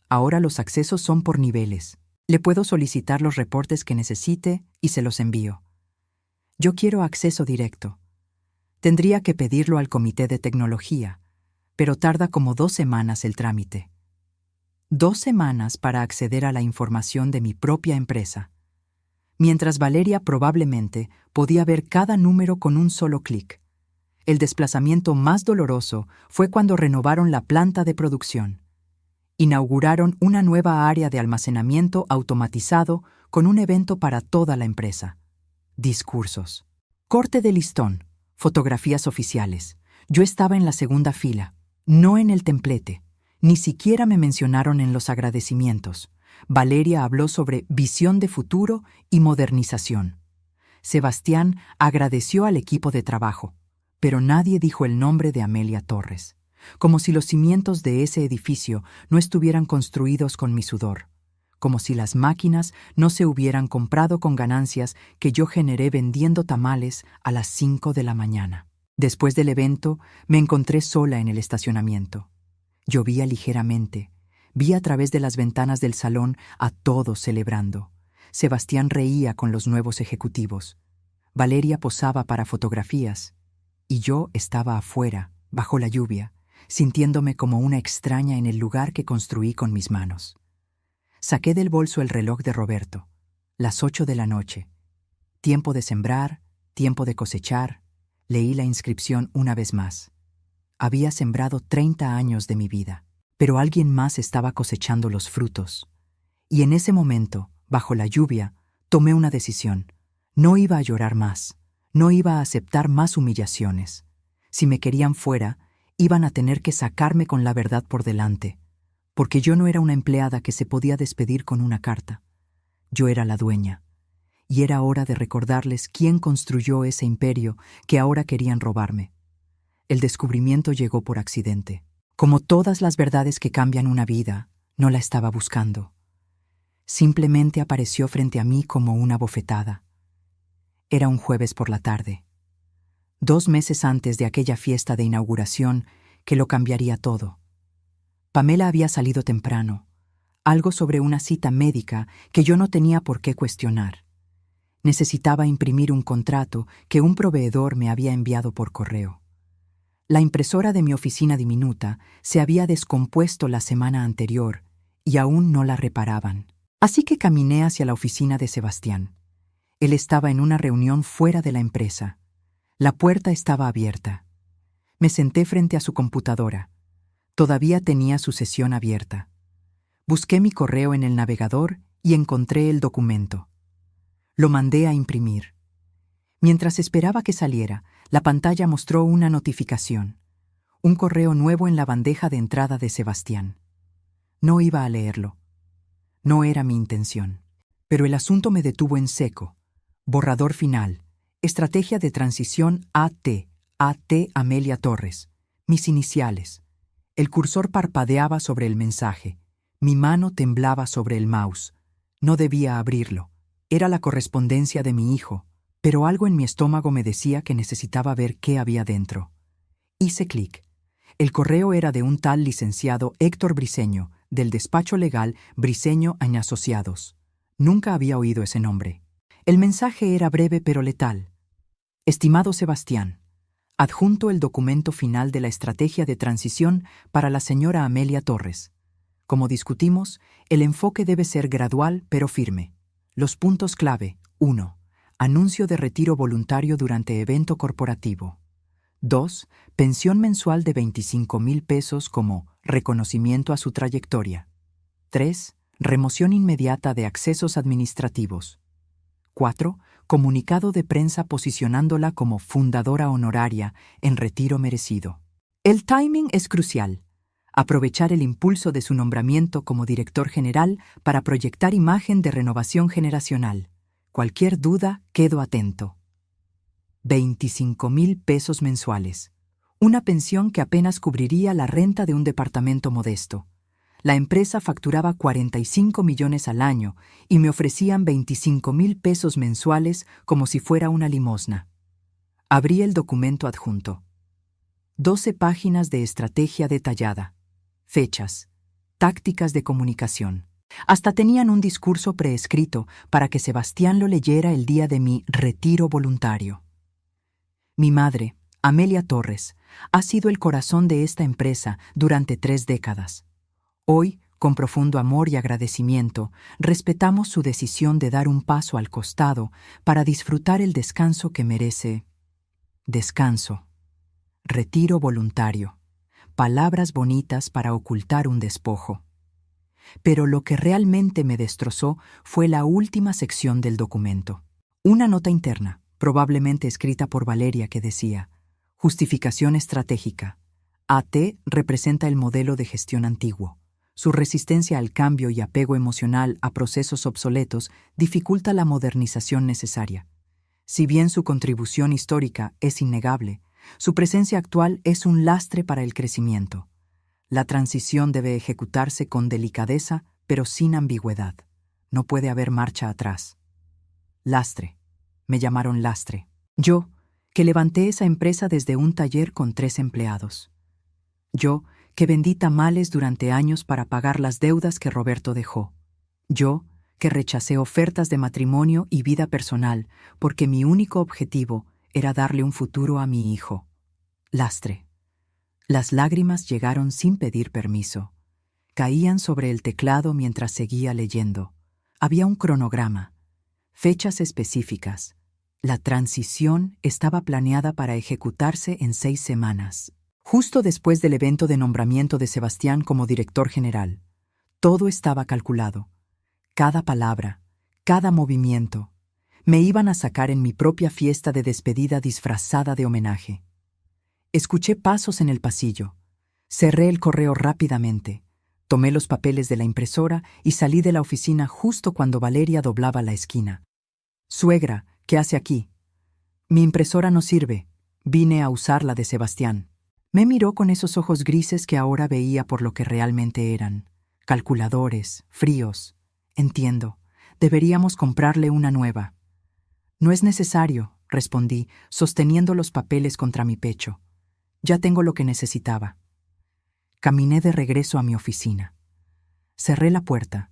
Ahora los accesos son por niveles. Le puedo solicitar los reportes que necesite y se los envío. Yo quiero acceso directo. Tendría que pedirlo al comité de tecnología, pero tarda como 2 semanas el trámite. 2 semanas para acceder a la información de mi propia empresa. Mientras Valeria probablemente podía ver cada número con un solo clic. El desplazamiento más doloroso fue cuando renovaron la planta de producción. Inauguraron una nueva área de almacenamiento automatizado con un evento para toda la empresa. Discursos. Corte de listón. Fotografías oficiales. Yo estaba en la segunda fila, no en el templete. Ni siquiera me mencionaron en los agradecimientos. Valeria habló sobre visión de futuro y modernización. Sebastián agradeció al equipo de trabajo, pero nadie dijo el nombre de Amelia Torres, como si los cimientos de ese edificio no estuvieran construidos con mi sudor, como si las máquinas no se hubieran comprado con ganancias que yo generé vendiendo tamales a las 5 de la mañana. Después del evento, me encontré sola en el estacionamiento. Llovía ligeramente. Vi a través de las ventanas del salón a todos celebrando. Sebastián reía con los nuevos ejecutivos. Valeria posaba para fotografías. Y yo estaba afuera, bajo la lluvia, sintiéndome como una extraña en el lugar que construí con mis manos. Saqué del bolso el reloj de Roberto. Las 8 de la noche. Tiempo de sembrar, tiempo de cosechar. Leí la inscripción una vez más. Había sembrado 30 años de mi vida, pero alguien más estaba cosechando los frutos. Y en ese momento, bajo la lluvia, tomé una decisión. No iba a llorar más. No iba a aceptar más humillaciones. Si me querían fuera, iban a tener que sacarme con la verdad por delante, porque yo no era una empleada que se podía despedir con una carta. Yo era la dueña, y era hora de recordarles quién construyó ese imperio que ahora querían robarme. El descubrimiento llegó por accidente. Como todas las verdades que cambian una vida, no la estaba buscando. Simplemente apareció frente a mí como una bofetada. Era un jueves por la tarde, 2 meses antes de aquella fiesta de inauguración que lo cambiaría todo. Pamela había salido temprano, algo sobre una cita médica que yo no tenía por qué cuestionar. Necesitaba imprimir un contrato que un proveedor me había enviado por correo. La impresora de mi oficina diminuta se había descompuesto la semana anterior y aún no la reparaban. Así que caminé hacia la oficina de Sebastián. Él estaba en una reunión fuera de la empresa. La puerta estaba abierta. Me senté frente a su computadora. Todavía tenía su sesión abierta. Busqué mi correo en el navegador y encontré el documento. Lo mandé a imprimir. Mientras esperaba que saliera, la pantalla mostró una notificación. Un correo nuevo en la bandeja de entrada de Sebastián. No iba a leerlo. No era mi intención. Pero el asunto me detuvo en seco. Borrador final. Estrategia de transición AT. AT Amelia Torres. Mis iniciales. El cursor parpadeaba sobre el mensaje. Mi mano temblaba sobre el mouse. No debía abrirlo. Era la correspondencia de mi hijo, pero algo en mi estómago me decía que necesitaba ver qué había dentro. Hice clic. El correo era de un tal licenciado Héctor Briceño, del despacho legal Briceño & Asociados. Nunca había oído ese nombre. El mensaje era breve pero letal. Estimado Sebastián, adjunto el documento final de la estrategia de transición para la señora Amelia Torres. Como discutimos, el enfoque debe ser gradual pero firme. Los puntos clave: 1. Anuncio de retiro voluntario durante evento corporativo. 2. Pensión mensual de 25,000 pesos como reconocimiento a su trayectoria. 3. Remoción inmediata de accesos administrativos. 4. Comunicado de prensa posicionándola como fundadora honoraria en retiro merecido. El timing es crucial. Aprovechar el impulso de su nombramiento como director general para proyectar imagen de renovación generacional. Cualquier duda, quedo atento. 25,000 pesos mensuales. Una pensión que apenas cubriría la renta de un departamento modesto. La empresa facturaba 45 millones al año y me ofrecían 25,000 pesos mensuales como si fuera una limosna. Abrí el documento adjunto. 12 páginas de estrategia detallada. Fechas. Tácticas de comunicación. Hasta tenían un discurso preescrito para que Sebastián lo leyera el día de mi retiro voluntario. Mi madre, Amelia Torres, ha sido el corazón de esta empresa durante 3 décadas. Hoy, con profundo amor y agradecimiento, respetamos su decisión de dar un paso al costado para disfrutar el descanso que merece. Descanso. Retiro voluntario. Palabras bonitas para ocultar un despojo. Pero lo que realmente me destrozó fue la última sección del documento. Una nota interna, probablemente escrita por Valeria, que decía: justificación estratégica. AT representa el modelo de gestión antiguo. Su resistencia al cambio y apego emocional a procesos obsoletos dificulta la modernización necesaria. Si bien su contribución histórica es innegable, su presencia actual es un lastre para el crecimiento. La transición debe ejecutarse con delicadeza, pero sin ambigüedad. No puede haber marcha atrás. Lastre. Me llamaron lastre. Yo, que levanté esa empresa desde un taller con 3 empleados. Yo, que vendí tamales durante años para pagar las deudas que Roberto dejó. Yo, que rechacé ofertas de matrimonio y vida personal porque mi único objetivo era darle un futuro a mi hijo. Lastre. Las lágrimas llegaron sin pedir permiso. Caían sobre el teclado mientras seguía leyendo. Había un cronograma. Fechas específicas. La transición estaba planeada para ejecutarse en 6 semanas. Justo después del evento de nombramiento de Sebastián como director general. Todo estaba calculado. Cada palabra, cada movimiento. Me iban a sacar en mi propia fiesta de despedida disfrazada de homenaje. Escuché pasos en el pasillo. Cerré el correo rápidamente. Tomé los papeles de la impresora y salí de la oficina justo cuando Valeria doblaba la esquina. Suegra, ¿qué hace aquí? Mi impresora no sirve. Vine a usar la de Sebastián. Me miró con esos ojos grises que ahora veía por lo que realmente eran. Calculadores, fríos. Entiendo. Deberíamos comprarle una nueva. No es necesario, respondí, sosteniendo los papeles contra mi pecho. Ya tengo lo que necesitaba. Caminé de regreso a mi oficina. Cerré la puerta.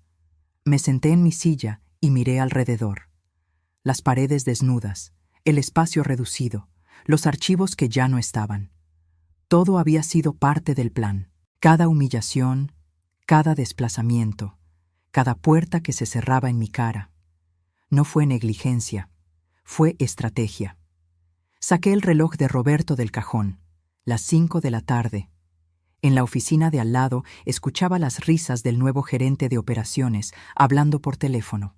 Me senté en mi silla y miré alrededor. Las paredes desnudas, el espacio reducido, los archivos que ya no estaban. Todo había sido parte del plan. Cada humillación, cada desplazamiento, cada puerta que se cerraba en mi cara. No fue negligencia, fue estrategia. Saqué el reloj de Roberto del cajón, las 5 de la tarde. En la oficina de al lado escuchaba las risas del nuevo gerente de operaciones hablando por teléfono.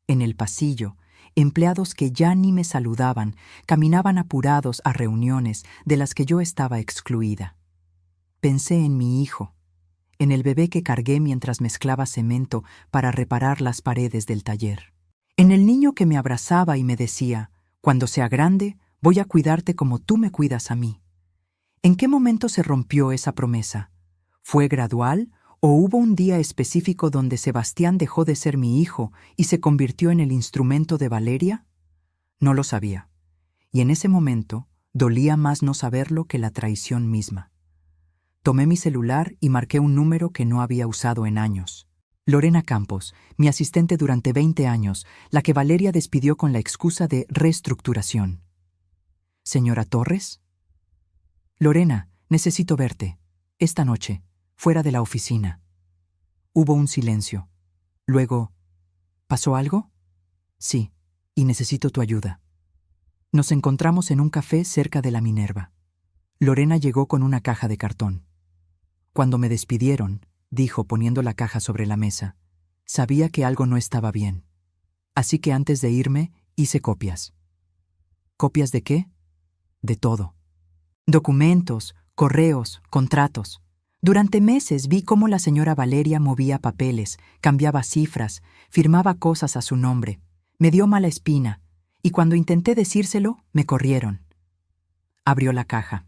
En el pasillo, empleados que ya ni me saludaban caminaban apurados a reuniones de las que yo estaba excluida. Pensé en mi hijo, en el bebé que cargué mientras mezclaba cemento para reparar las paredes del taller. En el niño que me abrazaba y me decía: cuando sea grande, voy a cuidarte como tú me cuidas a mí. ¿En qué momento se rompió esa promesa? ¿Fue gradual o hubo un día específico donde Sebastián dejó de ser mi hijo y se convirtió en el instrumento de Valeria? No lo sabía. Y en ese momento dolía más no saberlo que la traición misma. Tomé mi celular y marqué un número que no había usado en años. Lorena Campos, mi asistente durante 20 años, la que Valeria despidió con la excusa de reestructuración. ¿Señora Torres? Lorena, necesito verte. Esta noche, fuera de la oficina. Hubo un silencio. Luego, ¿pasó algo? Sí, y necesito tu ayuda. Nos encontramos en un café cerca de la Minerva. Lorena llegó con una caja de cartón. Cuando me despidieron, dijo poniendo la caja sobre la mesa. Sabía que algo no estaba bien. Así que antes de irme, hice copias. ¿Copias de qué? De todo. Documentos, correos, contratos. Durante meses vi cómo la señora Valeria movía papeles, cambiaba cifras, firmaba cosas a su nombre. Me dio mala espina, y cuando intenté decírselo, me corrieron. Abrió la caja.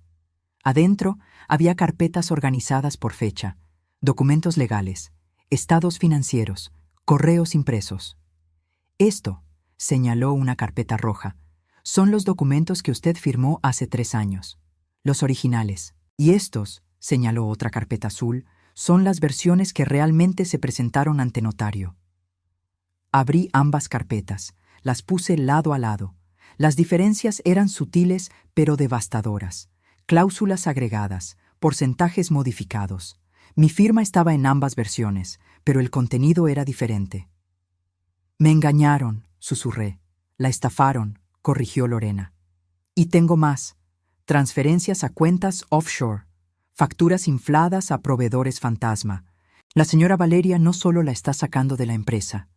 Adentro había carpetas organizadas por fecha, documentos legales, estados financieros, correos impresos. Esto, señaló una carpeta roja, son los documentos que usted firmó hace 3 años, los originales. Y estos, señaló otra carpeta azul, son las versiones que realmente se presentaron ante notario. Abrí ambas carpetas, las puse lado a lado. Las diferencias eran sutiles pero devastadoras. Cláusulas agregadas, porcentajes modificados. Mi firma estaba en ambas versiones, pero el contenido era diferente. Me engañaron, susurré. La estafaron, corrigió Lorena. Y tengo más. Transferencias a cuentas offshore. Facturas infladas a proveedores fantasma. La señora Valeria no solo la está sacando de la empresa,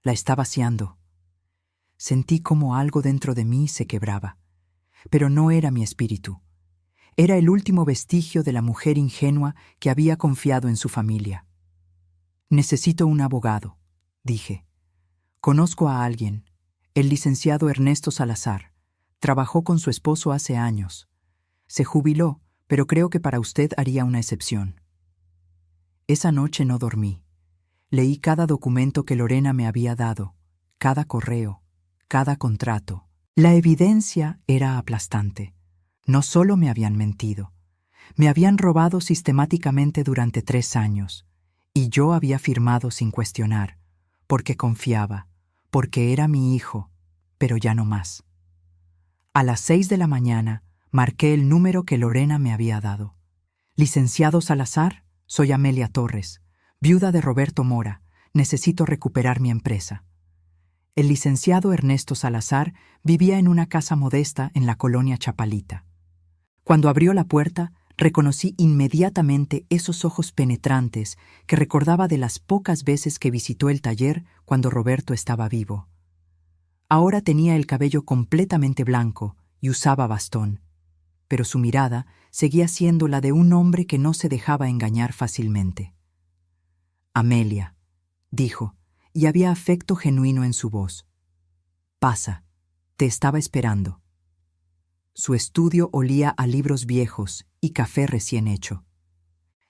la está vaciando. Sentí como algo dentro de mí se quebraba. Pero no era mi espíritu. Era el último vestigio de la mujer ingenua que había confiado en su familia. Necesito un abogado, dije. Conozco a alguien, el licenciado Ernesto Salazar. Trabajó con su esposo hace años. Se jubiló, pero creo que para usted haría una excepción. Esa noche no dormí. Leí cada documento que Lorena me había dado, cada correo, cada contrato. La evidencia era aplastante. No solo me habían mentido, me habían robado sistemáticamente durante 3 años, y yo había firmado sin cuestionar, porque confiaba, porque era mi hijo, pero ya no más. A las 6 de la mañana, marqué el número que Lorena me había dado. Licenciado Salazar, soy Amelia Torres, viuda de Roberto Mora. Necesito recuperar mi empresa. El licenciado Ernesto Salazar vivía en una casa modesta en la colonia Chapalita. Cuando abrió la puerta, reconocí inmediatamente esos ojos penetrantes que recordaba de las pocas veces que visitó el taller cuando Roberto estaba vivo. Ahora tenía el cabello completamente blanco y usaba bastón, pero su mirada seguía siendo la de un hombre que no se dejaba engañar fácilmente. Amelia, dijo, y había afecto genuino en su voz. Pasa, te estaba esperando. Su estudio olía a libros viejos y café recién hecho.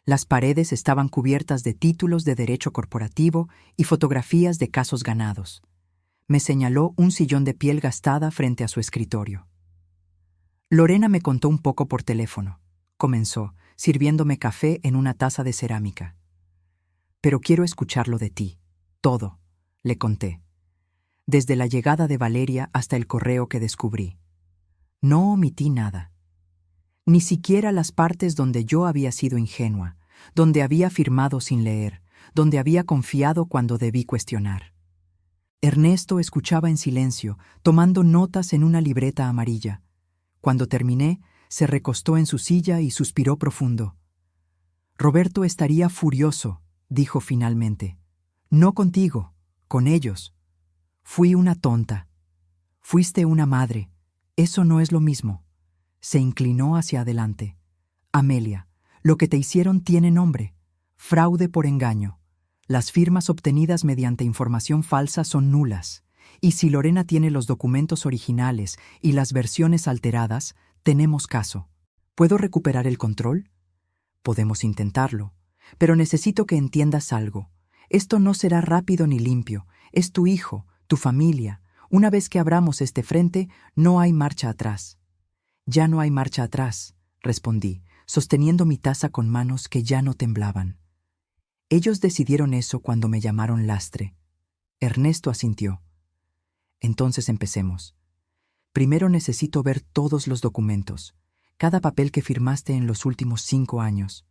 Las paredes estaban cubiertas de títulos de derecho corporativo y fotografías de casos ganados. Me señaló un sillón de piel gastada frente a su escritorio. Lorena me contó un poco por teléfono. Comenzó, sirviéndome café en una taza de cerámica. Pero quiero escucharlo de ti. Todo, le conté. Desde la llegada de Valeria hasta el correo que descubrí. No omití nada. Ni siquiera las partes donde yo había sido ingenua, donde había firmado sin leer, donde había confiado cuando debí cuestionar. Ernesto escuchaba en silencio, tomando notas en una libreta amarilla. Cuando terminé, se recostó en su silla y suspiró profundo. Roberto estaría furioso, dijo finalmente. No contigo, con ellos. Fui una tonta. Fuiste una madre. Eso no es lo mismo. Se inclinó hacia adelante. Amelia, lo que te hicieron tiene nombre. Fraude por engaño. Las firmas obtenidas mediante información falsa son nulas. Y si Lorena tiene los documentos originales y las versiones alteradas, tenemos caso. ¿Puedo recuperar el control? Podemos intentarlo. Pero necesito que entiendas algo. Esto no será rápido ni limpio. Es tu hijo, tu familia. Una vez que abramos este frente, no hay marcha atrás. Ya no hay marcha atrás, respondí, sosteniendo mi taza con manos que ya no temblaban. Ellos decidieron eso cuando me llamaron lastre. Ernesto asintió. Entonces empecemos. Primero necesito ver todos los documentos, cada papel que firmaste en los últimos 5 años.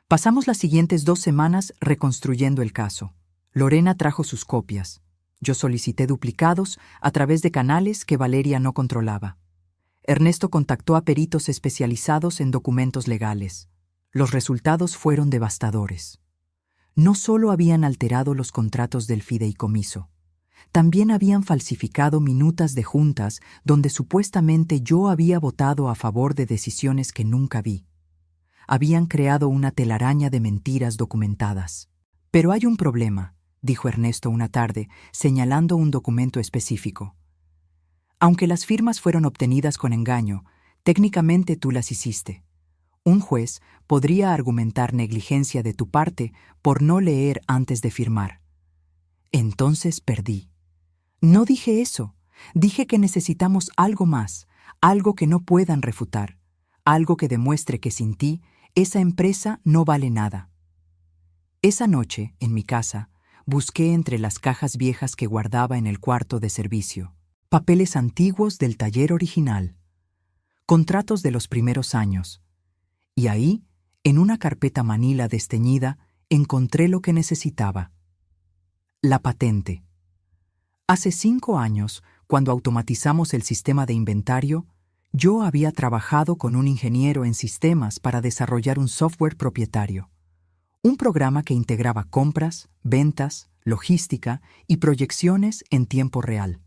Pasamos las siguientes 2 semanas reconstruyendo el caso. Lorena trajo sus copias. Yo solicité duplicados a través de canales que Valeria no controlaba. Ernesto contactó a peritos especializados en documentos legales. Los resultados fueron devastadores. No solo habían alterado los contratos del fideicomiso, también habían falsificado minutas de juntas donde supuestamente yo había votado a favor de decisiones que nunca vi. Habían creado una telaraña de mentiras documentadas. Pero hay un problema, dijo Ernesto una tarde, señalando un documento específico. Aunque las firmas fueron obtenidas con engaño, técnicamente tú las hiciste. Un juez podría argumentar negligencia de tu parte por no leer antes de firmar. Entonces perdí. No dije eso. Dije que necesitamos algo más, algo que no puedan refutar, algo que demuestre que sin ti, esa empresa no vale nada. Esa noche, en mi casa, busqué entre las cajas viejas que guardaba en el cuarto de servicio, papeles antiguos del taller original, contratos de los primeros años, y ahí, en una carpeta manila desteñida, encontré lo que necesitaba. La patente. Hace 5 años, cuando automatizamos el sistema de inventario, yo había trabajado con un ingeniero en sistemas para desarrollar un software propietario. Un programa que integraba compras, ventas, logística y proyecciones en tiempo real.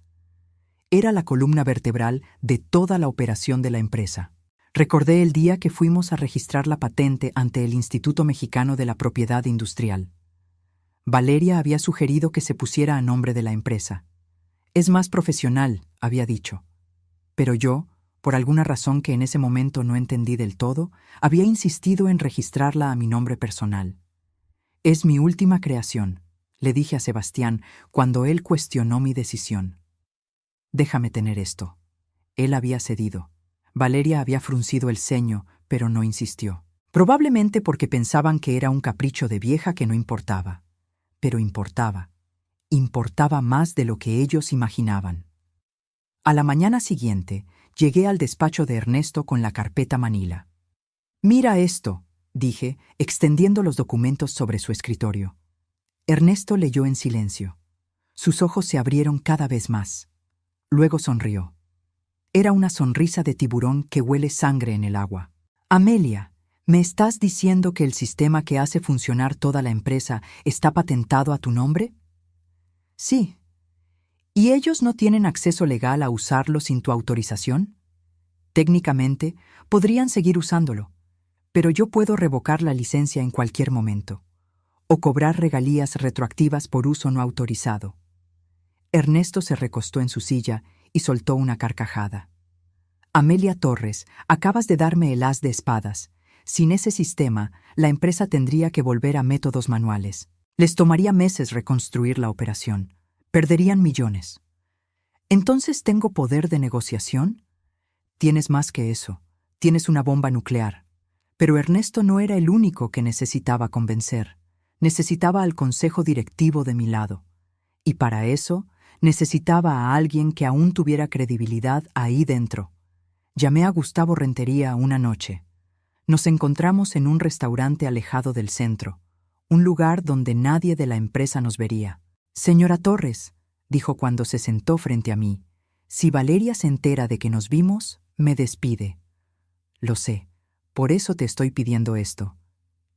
Era la columna vertebral de toda la operación de la empresa. Recordé el día que fuimos a registrar la patente ante el Instituto Mexicano de la Propiedad Industrial. Valeria había sugerido que se pusiera a nombre de la empresa. Es más profesional, había dicho. Pero yo, por alguna razón que en ese momento no entendí del todo, había insistido en registrarla a mi nombre personal. Es mi última creación, le dije a Sebastián cuando él cuestionó mi decisión. Déjame tener esto. Él había cedido. Valeria había fruncido el ceño, pero no insistió. Probablemente porque pensaban que era un capricho de vieja que no importaba. Pero importaba. Importaba más de lo que ellos imaginaban. A la mañana siguiente, llegué al despacho de Ernesto con la carpeta manila. «Mira esto», dije, extendiendo los documentos sobre su escritorio. Ernesto leyó en silencio. Sus ojos se abrieron cada vez más. Luego sonrió. Era una sonrisa de tiburón que huele sangre en el agua. «Amelia, ¿me estás diciendo que el sistema que hace funcionar toda la empresa está patentado a tu nombre?» «Sí». ¿Y ellos no tienen acceso legal a usarlo sin tu autorización? Técnicamente, podrían seguir usándolo, pero yo puedo revocar la licencia en cualquier momento, o cobrar regalías retroactivas por uso no autorizado. Ernesto se recostó en su silla y soltó una carcajada. «Amelia Torres, acabas de darme el as de espadas. Sin ese sistema, la empresa tendría que volver a métodos manuales. Les tomaría meses reconstruir la operación. Perderían millones. ¿Entonces tengo poder de negociación? Tienes más que eso. Tienes una bomba nuclear. Pero Ernesto no era el único que necesitaba convencer. Necesitaba al consejo directivo de mi lado. Y para eso, necesitaba a alguien que aún tuviera credibilidad ahí dentro. Llamé a Gustavo Rentería una noche. Nos encontramos en un restaurante alejado del centro, un lugar donde nadie de la empresa nos vería. «Señora Torres», dijo cuando se sentó frente a mí, «si Valeria se entera de que nos vimos, me despide». «Lo sé, por eso te estoy pidiendo esto.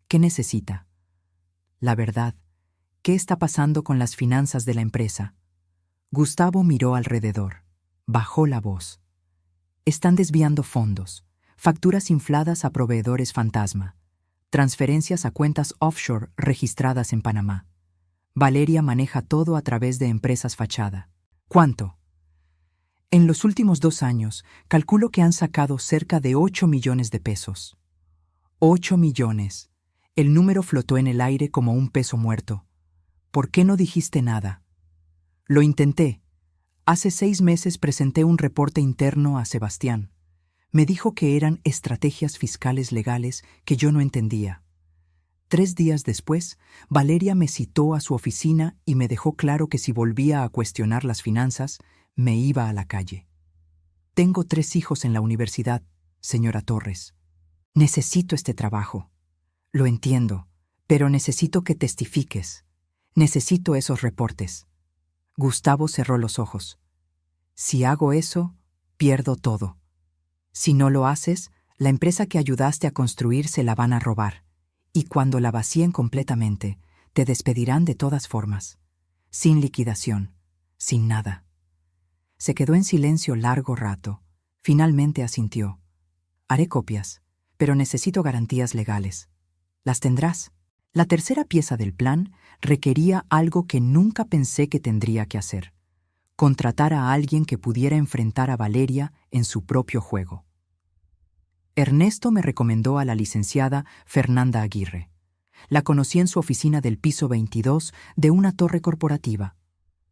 ¿Qué necesita?» «La verdad, ¿qué está pasando con las finanzas de la empresa?» Gustavo miró alrededor. Bajó la voz. «Están desviando fondos, facturas infladas a proveedores fantasma, transferencias a cuentas offshore registradas en Panamá. Valeria maneja todo a través de empresas fachada». «¿Cuánto?» «En los últimos 2 años, calculo que han sacado cerca de 8 millones de pesos». 8 millones. El número flotó en el aire como un peso muerto. «¿Por qué no dijiste nada?» «Lo intenté. Hace 6 meses presenté un reporte interno a Sebastián. Me dijo que eran estrategias fiscales legales que yo no entendía. 3 días después, Valeria me citó a su oficina y me dejó claro que si volvía a cuestionar las finanzas, me iba a la calle. Tengo 3 hijos en la universidad, señora Torres. Necesito este trabajo. Lo entiendo, pero necesito que testifiques. Necesito esos reportes». Gustavo cerró los ojos. «Si hago eso, pierdo todo. Si no lo haces, la empresa que ayudaste a construir se la van a robar. Y cuando la vacíen completamente, Te despedirán de todas formas, sin liquidación, sin nada. Se quedó en silencio largo rato. Finalmente asintió. Haré copias, pero necesito garantías legales. ¿Las tendrás? La tercera pieza del plan requería algo que nunca pensé que tendría que hacer: contratar a alguien que pudiera enfrentar a Valeria en su propio juego. Ernesto me recomendó a la licenciada Fernanda Aguirre. La conocí en su oficina del piso 22 de una torre corporativa.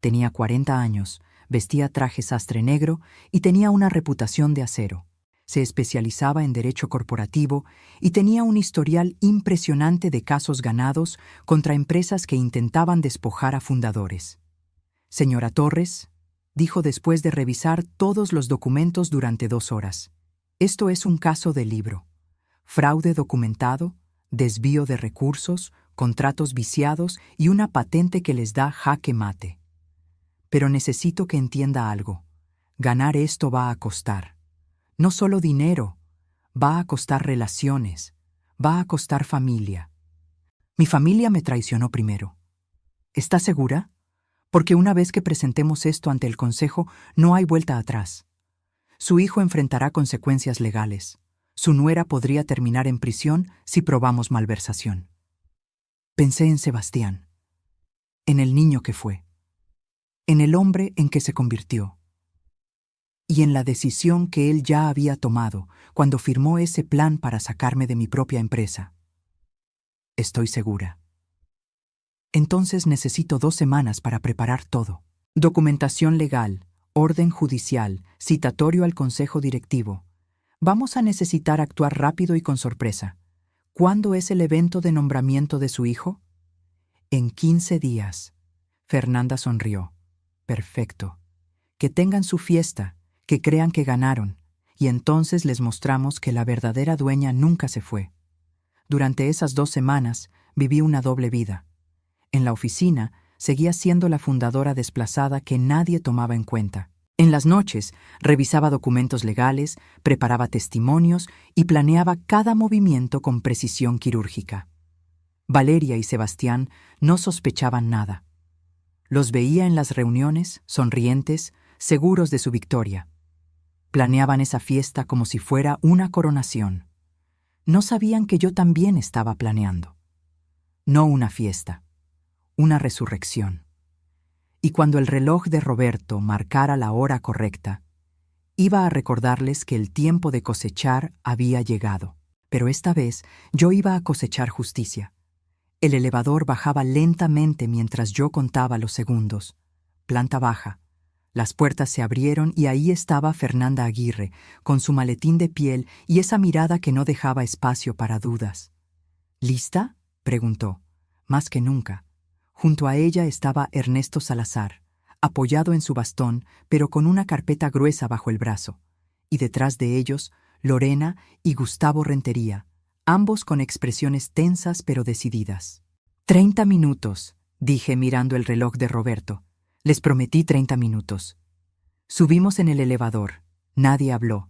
Tenía 40 años, vestía traje sastre negro y tenía una reputación de acero. Se especializaba en derecho corporativo y tenía un historial impresionante de casos ganados contra empresas que intentaban despojar a fundadores. «Señora Torres», dijo después de revisar todos los documentos durante 2 horas, «esto es un caso de libro. Fraude documentado, desvío de recursos, contratos viciados y una patente que les da jaque mate. Pero necesito que entienda algo. Ganar esto va a costar. No solo dinero, va a costar relaciones, va a costar familia. Mi familia me traicionó primero. ¿Está segura? Porque una vez que presentemos esto ante el Consejo, no hay vuelta atrás. Su hijo enfrentará consecuencias legales. Su nuera podría terminar en prisión si probamos malversación». Pensé en Sebastián, en el niño que fue, en el hombre en que se convirtió, y en la decisión que él ya había tomado cuando firmó ese plan para sacarme de mi propia empresa. Estoy segura. Entonces necesito 2 semanas para preparar todo. Documentación legal, orden judicial, citatorio al consejo directivo. Vamos a necesitar actuar rápido y con sorpresa. ¿Cuándo es el evento de nombramiento de su hijo? En 15 días. Fernanda sonrió. Perfecto. Que tengan su fiesta, que crean que ganaron, y entonces les mostramos que la verdadera dueña nunca se fue. Durante esas 2 semanas viví una doble vida. En la oficina seguía siendo la fundadora desplazada que nadie tomaba en cuenta. En las noches revisaba documentos legales, preparaba testimonios y planeaba cada movimiento con precisión quirúrgica. Valeria y Sebastián no sospechaban nada. Los veía en las reuniones, sonrientes, seguros de su victoria. Planeaban esa fiesta como si fuera una coronación. No sabían que yo también estaba planeando. No una fiesta, una resurrección. Y cuando el reloj de Roberto marcara la hora correcta, iba a recordarles que el tiempo de cosechar había llegado. Pero esta vez yo iba a cosechar justicia. El elevador bajaba lentamente mientras yo contaba los segundos. Planta baja. Las puertas se abrieron y ahí estaba Fernanda Aguirre, con su maletín de piel y esa mirada que no dejaba espacio para dudas. «¿Lista?», preguntó. Más que nunca. Junto a ella estaba Ernesto Salazar, apoyado en su bastón, pero con una carpeta gruesa bajo el brazo, y detrás de ellos, Lorena y Gustavo Rentería, ambos con expresiones tensas pero decididas. 30 minutos, dije mirando el reloj de Roberto. Les prometí 30 minutos. Subimos en el elevador. Nadie habló.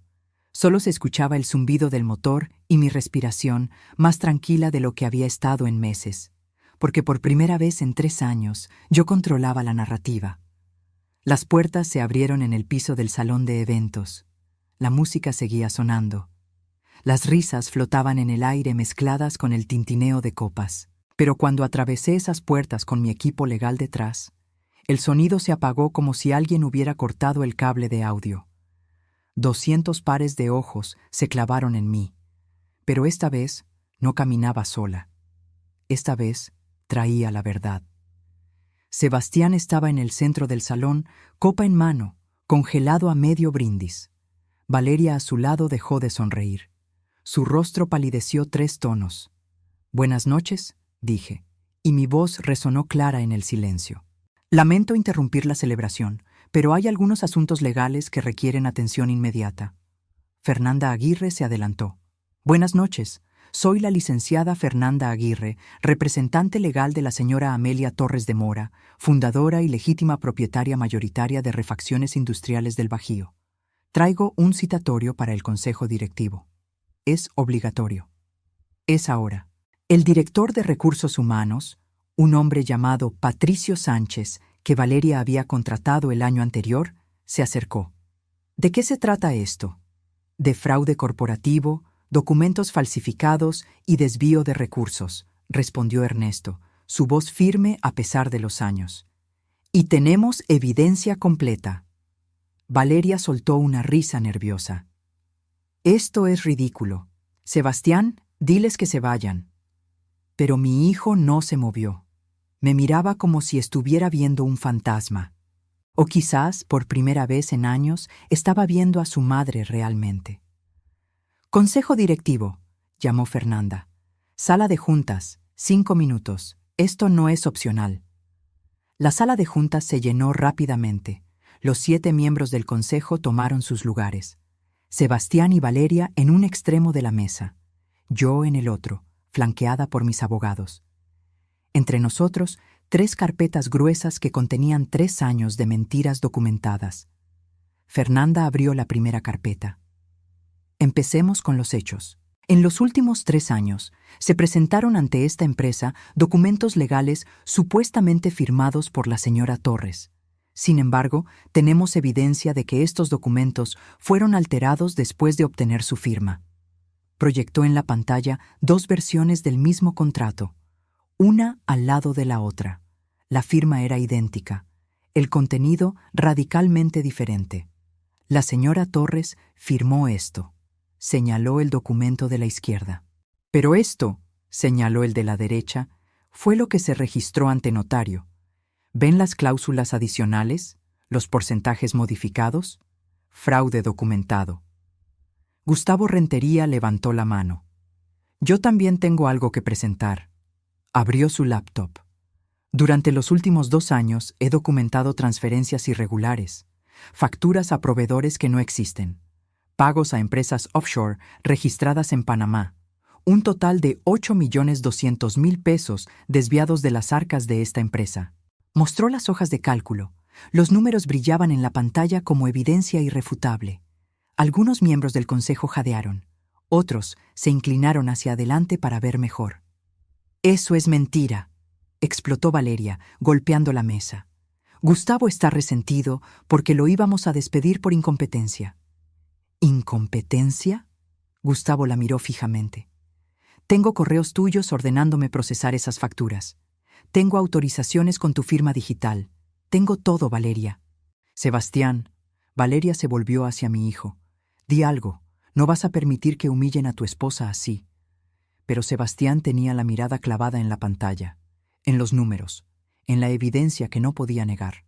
Solo se escuchaba el zumbido del motor y mi respiración, más tranquila de lo que había estado en meses, porque por primera vez en 3 años yo controlaba la narrativa. Las puertas se abrieron en el piso del salón de eventos. La música seguía sonando. Las risas flotaban en el aire mezcladas con el tintineo de copas. Pero cuando atravesé esas puertas con mi equipo legal detrás, el sonido se apagó como si alguien hubiera cortado el cable de audio. 200 pares de ojos se clavaron en mí. Pero esta vez no caminaba sola. Esta vez traía la verdad. Sebastián estaba en el centro del salón, copa en mano, congelado a medio brindis. Valeria a su lado dejó de sonreír. Su rostro palideció 3 tonos. «Buenas noches», dije, y mi voz resonó clara en el silencio. «Lamento interrumpir la celebración, pero hay algunos asuntos legales que requieren atención inmediata». Fernanda Aguirre se adelantó. «Buenas noches. Soy la licenciada Fernanda Aguirre, representante legal de la señora Amelia Torres de Mora, fundadora y legítima propietaria mayoritaria de Refacciones Industriales del Bajío. Traigo un citatorio para el Consejo Directivo. Es obligatorio. Es ahora. El director de Recursos Humanos, Un hombre llamado Patricio Sánchez, que Valeria había contratado el año anterior, se acercó. ¿De qué se trata esto? De fraude corporativo, documentos falsificados y desvío de recursos, respondió Ernesto, su voz firme a pesar de los años. Y tenemos evidencia completa. Valeria soltó una risa nerviosa. Esto es ridículo. Sebastián, diles que se vayan. Pero mi hijo no se movió. Me miraba como si estuviera viendo un fantasma. O quizás, por primera vez en años, estaba viendo a su madre realmente. Consejo directivo, llamó Fernanda. Sala de juntas, 5 minutos. Esto no es opcional. La sala de juntas se llenó rápidamente. Los 7 miembros del consejo tomaron sus lugares. Sebastián y Valeria en un extremo de la mesa. Yo en el otro, flanqueada por mis abogados. Entre nosotros, 3 carpetas gruesas que contenían 3 años de mentiras documentadas. Fernanda abrió la primera carpeta. Empecemos con los hechos. En los últimos 3 años, se presentaron ante esta empresa documentos legales supuestamente firmados por la señora Torres. Sin embargo, tenemos evidencia de que estos documentos fueron alterados después de obtener su firma. Proyectó en la pantalla 2 versiones del mismo contrato, una al lado de la otra. La firma era idéntica, el contenido radicalmente diferente. La señora Torres firmó esto. Señaló el documento de la izquierda. Pero esto, señaló el de la derecha, fue lo que se registró ante notario. ¿Ven las cláusulas adicionales? ¿Los porcentajes modificados? Fraude documentado. Gustavo Rentería levantó la mano. Yo también tengo algo que presentar. Abrió su laptop. Durante los últimos 2 años he documentado transferencias irregulares, facturas a proveedores que no existen, pagos a empresas offshore registradas en Panamá, un total de 8.200.000 pesos desviados de las arcas de esta empresa. Mostró las hojas de cálculo. Los números brillaban en la pantalla como evidencia irrefutable. Algunos miembros del consejo jadearon. Otros se inclinaron hacia adelante para ver mejor. «Eso es mentira», explotó Valeria, golpeando la mesa. «Gustavo está resentido porque lo íbamos a despedir por incompetencia». ¿Incompetencia? Gustavo la miró fijamente. Tengo correos tuyos ordenándome procesar esas facturas. Tengo autorizaciones con tu firma digital. Tengo todo, Valeria. Sebastián, Valeria se volvió hacia mi hijo. Di algo, no vas a permitir que humillen a tu esposa así. Pero Sebastián tenía la mirada clavada en la pantalla, en los números, en la evidencia que no podía negar.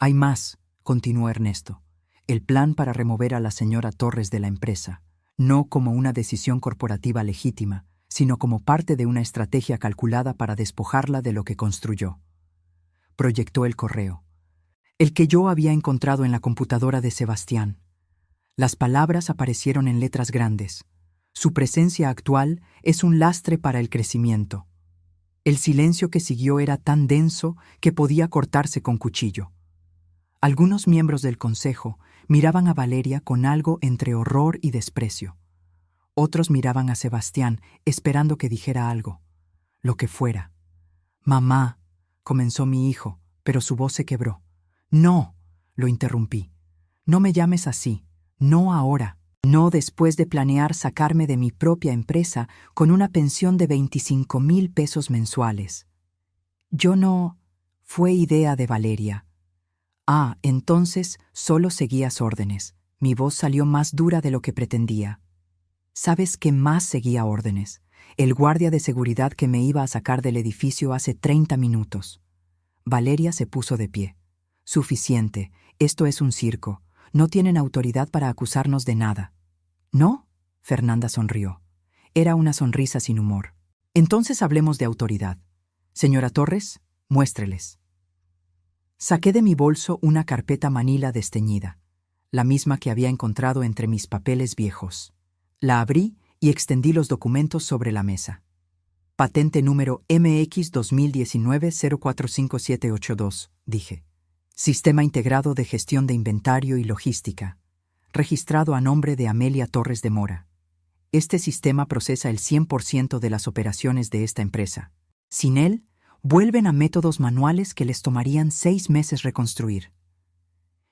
Hay más, continuó Ernesto. El plan para remover a la señora Torres de la empresa, no como una decisión corporativa legítima, sino como parte de una estrategia calculada para despojarla de lo que construyó. Proyectó el correo, el que yo había encontrado en la computadora de Sebastián. Las palabras aparecieron en letras grandes. Su presencia actual es un lastre para el crecimiento. El silencio que siguió era tan denso que podía cortarse con cuchillo. Algunos miembros del consejo miraban a Valeria con algo entre horror y desprecio. Otros miraban a Sebastián esperando que dijera algo, lo que fuera. «Mamá», comenzó mi hijo, pero su voz se quebró. «No», lo interrumpí. «No me llames así, no ahora, no después de planear sacarme de mi propia empresa con una pensión de 25,000 pesos mensuales». «Yo no...» Fue idea de Valeria. «Ah, entonces solo seguías órdenes». Mi voz salió más dura de lo que pretendía. ¿Sabes qué más seguía órdenes? El guardia de seguridad que me iba a sacar del edificio hace 30 minutos. Valeria se puso de pie. «Suficiente, esto es un circo. No tienen autoridad para acusarnos de nada». «¿No?», Fernanda sonrió. Era una sonrisa sin humor. «Entonces hablemos de autoridad. Señora Torres, muéstreles». Saqué de mi bolso una carpeta manila desteñida, la misma que había encontrado entre mis papeles viejos. La abrí y extendí los documentos sobre la mesa. Patente número MX 2019-045782, dije. Sistema integrado de gestión de inventario y logística, registrado a nombre de Amelia Torres de Mora. Este sistema procesa el 100% de las operaciones de esta empresa. Sin él, Vuelven a métodos manuales que les tomarían 6 meses reconstruir.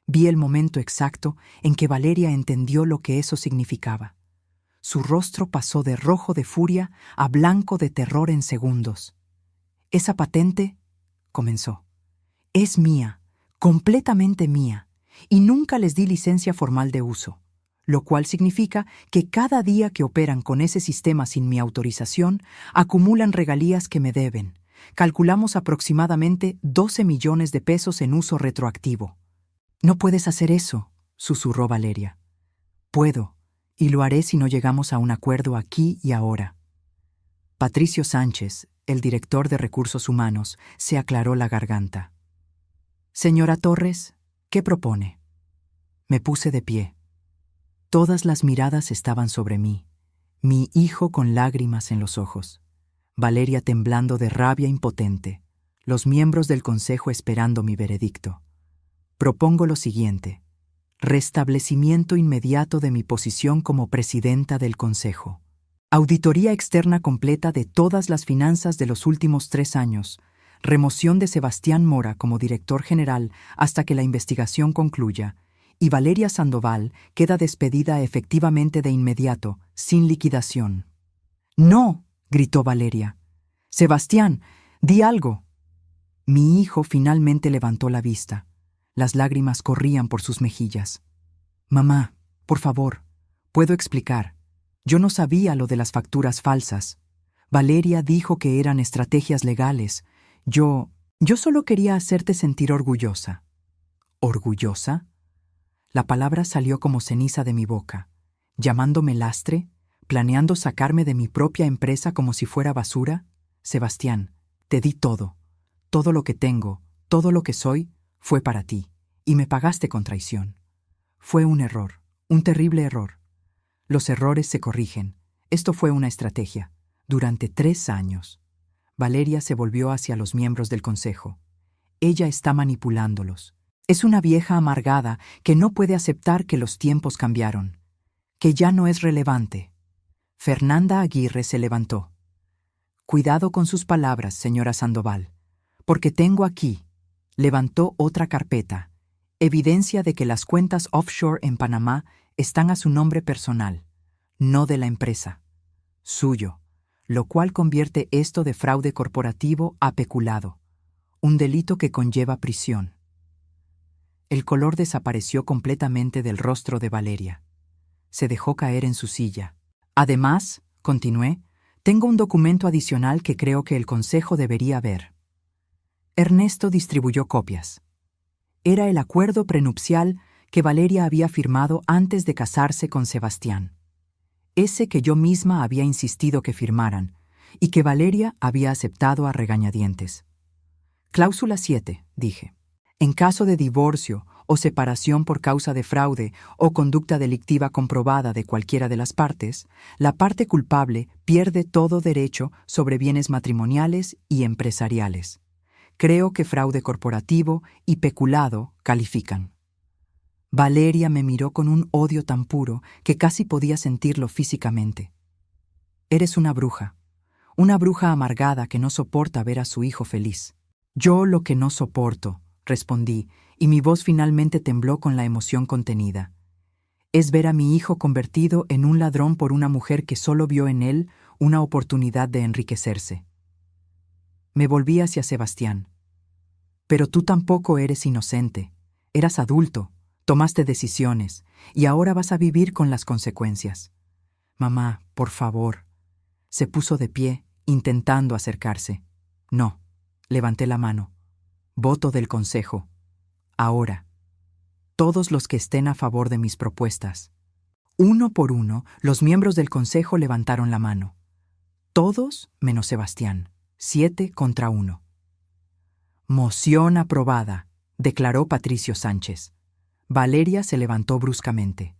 Vi el momento exacto en que Valeria entendió lo que eso significaba. Su rostro pasó de rojo de furia a blanco de terror en segundos. «Esa patente», comenzó, «es mía, completamente mía, y nunca les di licencia formal de uso, lo cual significa que cada día que operan con ese sistema sin mi autorización, acumulan regalías que me deben. Calculamos aproximadamente 12 millones de pesos en uso retroactivo». «No puedes hacer eso», susurró Valeria. «Puedo, y lo haré si no llegamos a un acuerdo aquí y ahora». Patricio Sánchez, el director de Recursos Humanos, se aclaró la garganta. «Señora Torres, ¿qué propone?». Me puse de pie. Todas las miradas estaban sobre mí, mi hijo con lágrimas en los ojos, Valeria temblando de rabia impotente, los miembros del consejo esperando mi veredicto. Propongo lo siguiente: restablecimiento inmediato de mi posición como presidenta del consejo. Auditoría externa completa de todas las finanzas de los últimos 3 años. Remoción de Sebastián Mora como director general hasta que la investigación concluya. Y Valeria Sandoval queda despedida efectivamente de inmediato, sin liquidación. «¡No!», gritó Valeria. «Sebastián, di algo». Mi hijo finalmente levantó la vista. Las lágrimas corrían por sus mejillas. «Mamá, por favor, puedo explicar. Yo no sabía lo de las facturas falsas. Valeria dijo que eran estrategias legales. Yo solo quería hacerte sentir orgullosa». «¿Orgullosa?». La palabra salió como ceniza de mi boca. ¿Llamándome lastre? ¿Planeando sacarme de mi propia empresa como si fuera basura? Sebastián, te di todo. Todo lo que tengo, todo lo que soy, fue para ti, y me pagaste con traición. Fue un error, un terrible error. Los errores se corrigen. Esto fue una estrategia. Durante 3 años. Valeria se volvió hacia los miembros del consejo. Ella está manipulándolos. Es una vieja amargada que no puede aceptar que los tiempos cambiaron, que ya no es relevante. Fernanda Aguirre se levantó. «Cuidado con sus palabras, señora Sandoval, porque tengo aquí», levantó otra carpeta, evidencia de que las cuentas offshore en Panamá están a su nombre personal, no de la empresa, suyo, lo cual convierte esto de fraude corporativo a peculado, un delito que conlleva prisión. El color desapareció completamente del rostro de Valeria. Se dejó caer en su silla. «Además», continué, «tengo un documento adicional que creo que el consejo debería ver». Ernesto distribuyó copias. Era el acuerdo prenupcial que Valeria había firmado antes de casarse con Sebastián. Ese que yo misma había insistido que firmaran, y que Valeria había aceptado a regañadientes. «Cláusula 7», dije. «En caso de divorcio o separación por causa de fraude o conducta delictiva comprobada de cualquiera de las partes, la parte culpable pierde todo derecho sobre bienes matrimoniales y empresariales. Creo que fraude corporativo y peculado califican». Valeria me miró con un odio tan puro que casi podía sentirlo físicamente. «Eres una bruja amargada que no soporta ver a su hijo feliz». «Yo lo que no soporto», respondí, y mi voz finalmente tembló con la emoción contenida, «es ver a mi hijo convertido en un ladrón por una mujer que solo vio en él una oportunidad de enriquecerse». Me volví hacia Sebastián. «Pero tú tampoco eres inocente. Eras adulto, tomaste decisiones, y ahora vas a vivir con las consecuencias». «Mamá, por favor». Se puso de pie, intentando acercarse. «No», levanté la mano. «Voto del consejo. Ahora. Todos los que estén a favor de mis propuestas». Uno por uno, los miembros del consejo levantaron la mano. Todos menos Sebastián. 7 contra 1. «Moción aprobada», declaró Patricio Sánchez. Valeria se levantó bruscamente.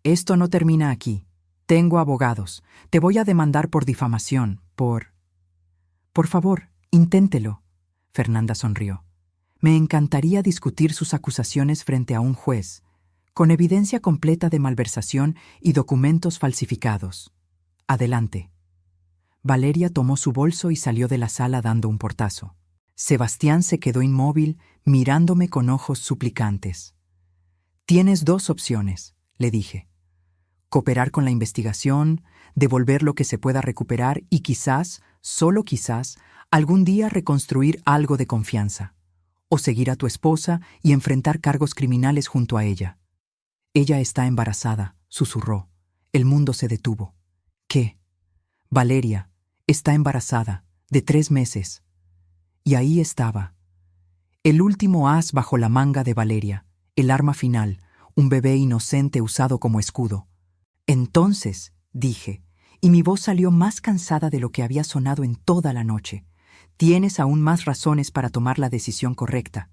«Esto no termina aquí. Tengo abogados. Te voy a demandar por difamación, por...». «Por favor, inténtelo». Fernanda sonrió. «Me encantaría discutir sus acusaciones frente a un juez, con evidencia completa de malversación y documentos falsificados. Adelante». Valeria tomó su bolso y salió de la sala dando un portazo. Sebastián se quedó inmóvil, mirándome con ojos suplicantes. «Tienes dos opciones», le dije. «Cooperar con la investigación, devolver lo que se pueda recuperar y quizás, solo quizás, algún día reconstruir algo de confianza. O seguir a tu esposa y enfrentar cargos criminales junto a ella». «Ella está embarazada», susurró. El mundo se detuvo. «¿Qué?» «Valeria está embarazada, de 3 meses». Y ahí estaba. El último as bajo la manga de Valeria, el arma final, un bebé inocente usado como escudo. «Entonces», dije, y mi voz salió más cansada de lo que había sonado en toda la noche, «tienes aún más razones para tomar la decisión correcta,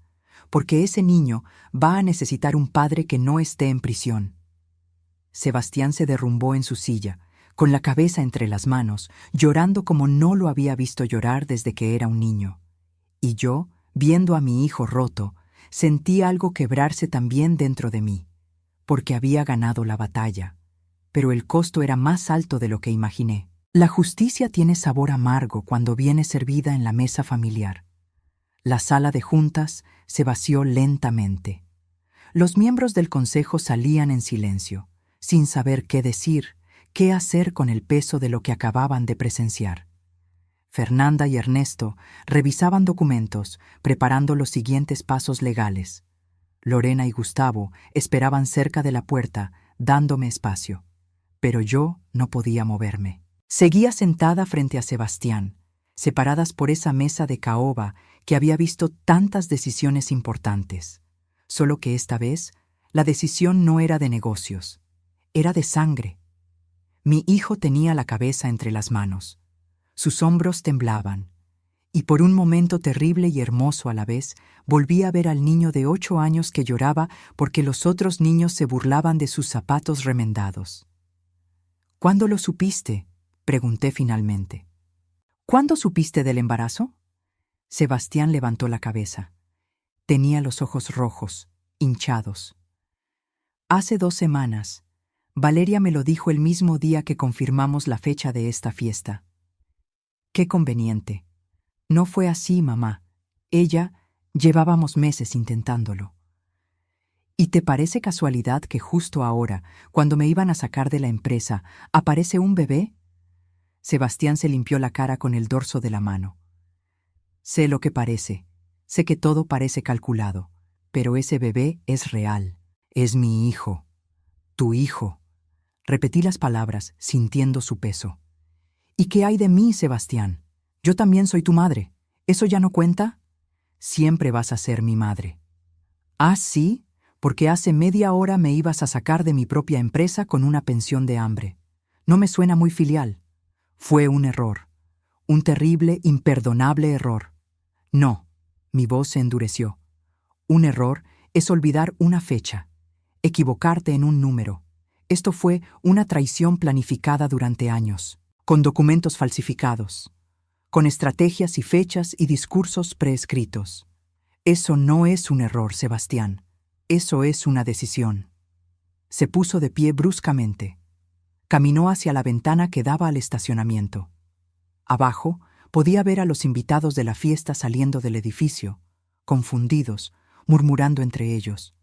porque ese niño va a necesitar un padre que no esté en prisión». Sebastián se derrumbó en su silla, con la cabeza entre las manos, llorando como no lo había visto llorar desde que era un niño. Y yo, viendo a mi hijo roto, sentí algo quebrarse también dentro de mí, porque había ganado la batalla. Pero el costo era más alto de lo que imaginé. La justicia tiene sabor amargo cuando viene servida en la mesa familiar. La sala de juntas se vació lentamente. Los miembros del consejo salían en silencio, sin saber qué decir, qué hacer con el peso de lo que acababan de presenciar. Fernanda y Ernesto revisaban documentos, preparando los siguientes pasos legales. Lorena y Gustavo esperaban cerca de la puerta, dándome espacio. Pero yo no podía moverme. Seguía sentada frente a Sebastián, separadas por esa mesa de caoba que había visto tantas decisiones importantes. Solo que esta vez, la decisión no era de negocios, era de sangre. Mi hijo tenía la cabeza entre las manos. Sus hombros temblaban, y por un momento terrible y hermoso a la vez, volví a ver al niño de 8 años que lloraba porque los otros niños se burlaban de sus zapatos remendados. «¿Cuándo lo supiste?», pregunté finalmente. «¿Cuándo supiste del embarazo?». Sebastián levantó la cabeza. Tenía los ojos rojos, hinchados. «Hace 2 semanas. Valeria me lo dijo el mismo día que confirmamos la fecha de esta fiesta». «Qué conveniente». «No fue así, mamá. Llevábamos meses intentándolo». «¿Y te parece casualidad que justo ahora, cuando me iban a sacar de la empresa, aparece un bebé?». Sebastián se limpió la cara con el dorso de la mano. «Sé lo que parece. Sé que todo parece calculado. Pero ese bebé es real. Es mi hijo. Tu hijo». Repetí las palabras, sintiendo su peso. «¿Y qué hay de mí, Sebastián? Yo también soy tu madre. ¿Eso ya no cuenta?». «Siempre vas a ser mi madre». «¿Ah, sí? Porque hace media hora me ibas a sacar de mi propia empresa con una pensión de hambre. No me suena muy filial». «Fue un error. Un terrible, imperdonable error». «No». Mi voz se endureció. «Un error es olvidar una fecha, equivocarte en un número. Esto fue una traición planificada durante años, con documentos falsificados, con estrategias y fechas y discursos preescritos. Eso no es un error, Sebastián. Eso es una decisión». Se puso de pie bruscamente. Caminó hacia la ventana que daba al estacionamiento. Abajo podía ver a los invitados de la fiesta saliendo del edificio, confundidos, murmurando entre ellos.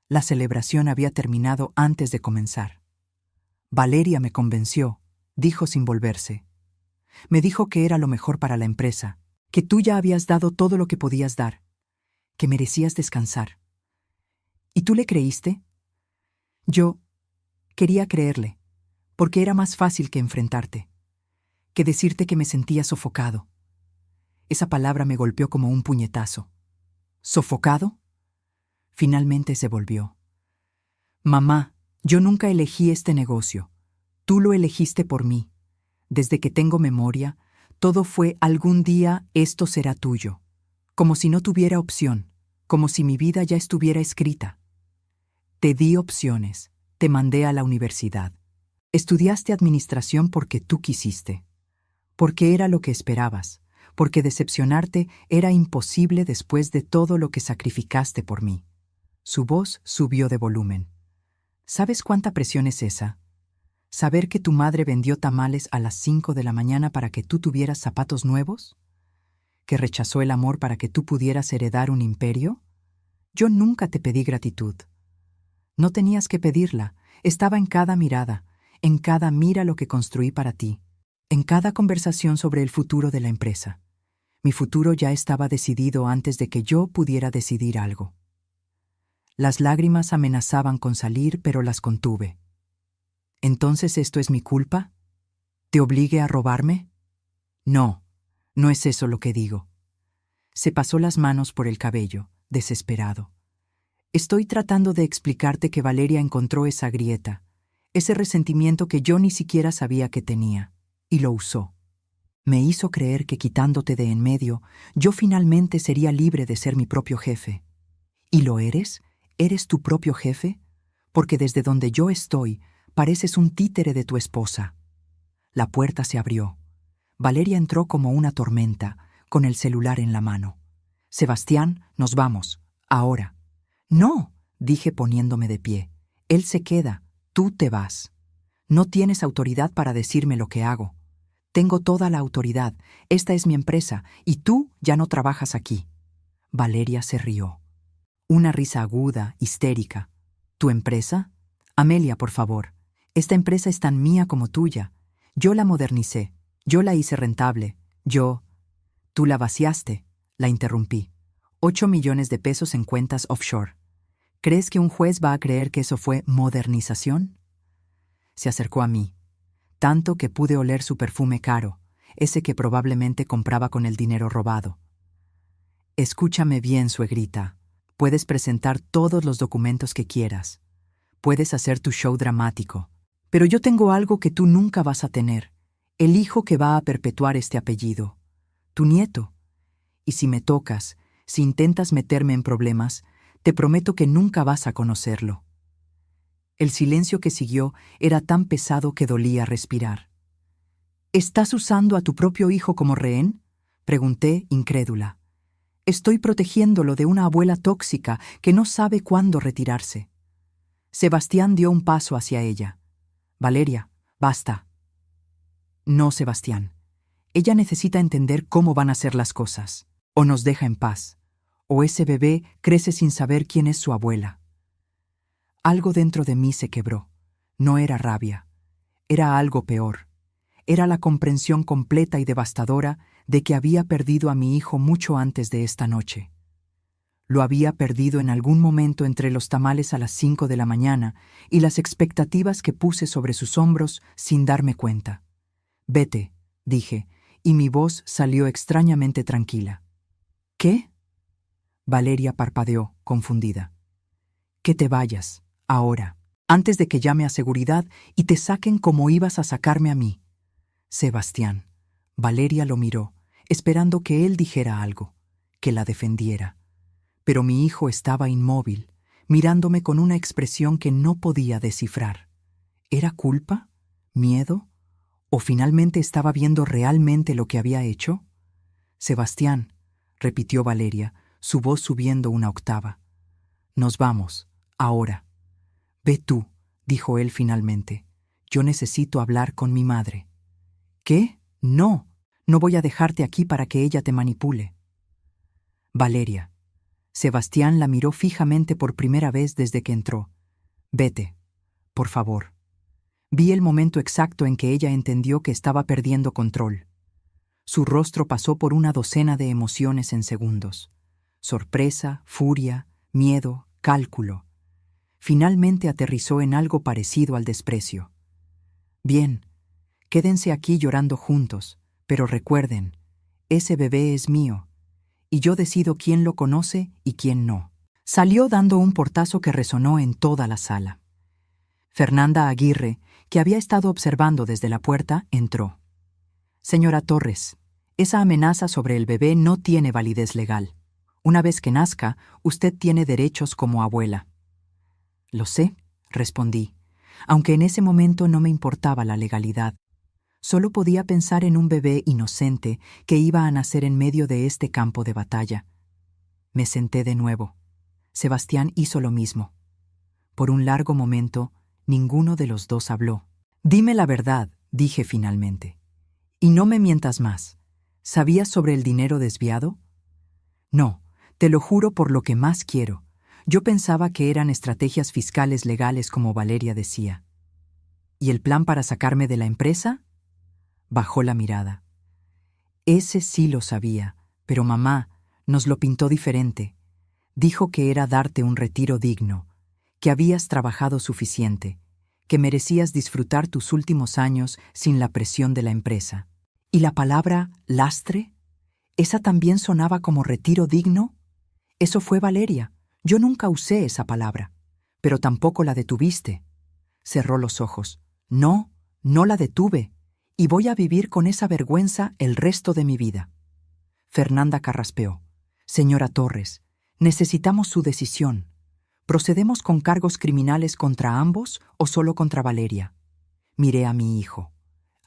La celebración había terminado antes de comenzar. «Valeria me convenció», dijo sin volverse. «Me dijo que era lo mejor para la empresa, que tú ya habías dado todo lo que podías dar, que merecías descansar». «¿Y tú le creíste?». «Yo quería creerle, porque era más fácil que enfrentarte, que decirte que me sentía sofocado». Esa palabra me golpeó como un puñetazo. «¿Sofocado?». Finalmente se volvió. «Mamá, yo nunca elegí este negocio. Tú lo elegiste por mí. Desde que tengo memoria, todo fue algún día esto será tuyo. Como si no tuviera opción, como si mi vida ya estuviera escrita. Te di opciones, te mandé a la universidad. Estudiaste administración porque tú quisiste, porque era lo que esperabas, porque decepcionarte era imposible después de todo lo que sacrificaste por mí». Su voz subió de volumen. «¿Sabes cuánta presión es esa? ¿Saber que tu madre vendió tamales a las 5 de la mañana para que tú tuvieras zapatos nuevos? ¿Que rechazó el amor para que tú pudieras heredar un imperio? Yo nunca te pedí gratitud. No tenías que pedirla, estaba en cada mirada, en cada mira lo que construí para ti, en cada conversación sobre el futuro de la empresa. Mi futuro ya estaba decidido antes de que yo pudiera decidir algo. Las lágrimas amenazaban con salir, pero las contuve. ¿Entonces esto es mi culpa? ¿Te obligué a robarme? No, no es eso lo que digo. Se pasó las manos por el cabello, desesperado. Estoy tratando de explicarte que Valeria encontró esa grieta, ese resentimiento que yo ni siquiera sabía que tenía, y lo usó. Me hizo creer que quitándote de en medio, yo finalmente sería libre de ser mi propio jefe. ¿Y lo eres? ¿Eres tu propio jefe? Porque desde donde yo estoy, pareces un títere de tu esposa. La puerta se abrió. Valeria entró como una tormenta, con el celular en la mano. Sebastián, nos vamos. Ahora. No, dije poniéndome de pie. Él se queda. Tú te vas. No tienes autoridad para decirme lo que hago. Tengo toda la autoridad. Esta es mi empresa, y tú ya no trabajas aquí. Valeria se rió. Una risa aguda, histérica. ¿Tu empresa? Amelia, por favor. Esta empresa es tan mía como tuya. Yo la modernicé. Yo la hice rentable. Tú la vaciaste, la interrumpí. 8 millones de pesos en cuentas offshore. ¿Crees que un juez va a creer que eso fue modernización? Se acercó a mí, tanto que pude oler su perfume caro, ese que probablemente compraba con el dinero robado. Escúchame bien, suegrita. Puedes presentar todos los documentos que quieras. Puedes hacer tu show dramático. Pero yo tengo algo que tú nunca vas a tener. El hijo que va a perpetuar este apellido. Tu nieto. Y si me tocas, si intentas meterme en problemas, te prometo que nunca vas a conocerlo. El silencio que siguió era tan pesado que dolía respirar. ¿Estás usando a tu propio hijo como rehén? Pregunté, incrédula. Estoy protegiéndolo de una abuela tóxica que no sabe cuándo retirarse. Sebastián dio un paso hacia ella. Valeria, basta. No, Sebastián. Ella necesita entender cómo van a ser las cosas. O nos deja en paz, o ese bebé crece sin saber quién es su abuela. Algo dentro de mí se quebró. No era rabia. Era algo peor. Era la comprensión completa y devastadora de que había perdido a mi hijo mucho antes de esta noche. Lo había perdido en algún momento entre los tamales a las 5 de la mañana y las expectativas que puse sobre sus hombros sin darme cuenta. Vete, dije, y mi voz salió extrañamente tranquila. ¿Qué? Valeria parpadeó, confundida. Que te vayas, ahora, antes de que llame a seguridad y te saquen como ibas a sacarme a mí. Sebastián. Valeria lo miró, esperando que él dijera algo, que la defendiera. Pero mi hijo estaba inmóvil, mirándome con una expresión que no podía descifrar. ¿Era culpa? ¿Miedo? ¿O finalmente estaba viendo realmente lo que había hecho? Sebastián, repitió Valeria, su voz subiendo una octava. Nos vamos, ahora. Ve tú, dijo él finalmente. Yo necesito hablar con mi madre. ¿Qué? No, no voy a dejarte aquí para que ella te manipule. Valeria. Sebastián la miró fijamente por primera vez desde que entró. Vete, por favor. Vi el momento exacto en que ella entendió que estaba perdiendo control. Su rostro pasó por una docena de emociones en segundos. Sorpresa, furia, miedo, cálculo. Finalmente aterrizó en algo parecido al desprecio. Bien, quédense aquí llorando juntos, pero recuerden, ese bebé es mío, y yo decido quién lo conoce y quién no. Salió dando un portazo que resonó en toda la sala. Fernanda Aguirre, que había estado observando desde la puerta, entró. Señora Torres, esa amenaza sobre el bebé no tiene validez legal. Una vez que nazca, usted tiene derechos como abuela. Lo sé, respondí, aunque en ese momento no me importaba la legalidad. Solo podía pensar en un bebé inocente que iba a nacer en medio de este campo de batalla. Me senté de nuevo. Sebastián hizo lo mismo. Por un largo momento, ninguno de los dos habló. Dime la verdad, dije finalmente. Y no me mientas más. ¿Sabías sobre el dinero desviado? No, te lo juro por lo que más quiero. Yo pensaba que eran estrategias fiscales legales como Valeria decía. ¿Y el plan para sacarme de la empresa? Bajó la mirada. Ese sí lo sabía, pero mamá nos lo pintó diferente. Dijo que era darte un retiro digno, que habías trabajado suficiente, que merecías disfrutar tus últimos años sin la presión de la empresa. ¿Y la palabra lastre? ¿Esa también sonaba como retiro digno? Eso fue Valeria. Yo nunca usé esa palabra, pero tampoco la detuviste. Cerró los ojos. No, no la detuve, y voy a vivir con esa vergüenza el resto de mi vida. Fernanda carraspeó. Señora Torres, necesitamos su decisión. ¿Procedemos con cargos criminales contra ambos o solo contra Valeria? Miré a mi hijo,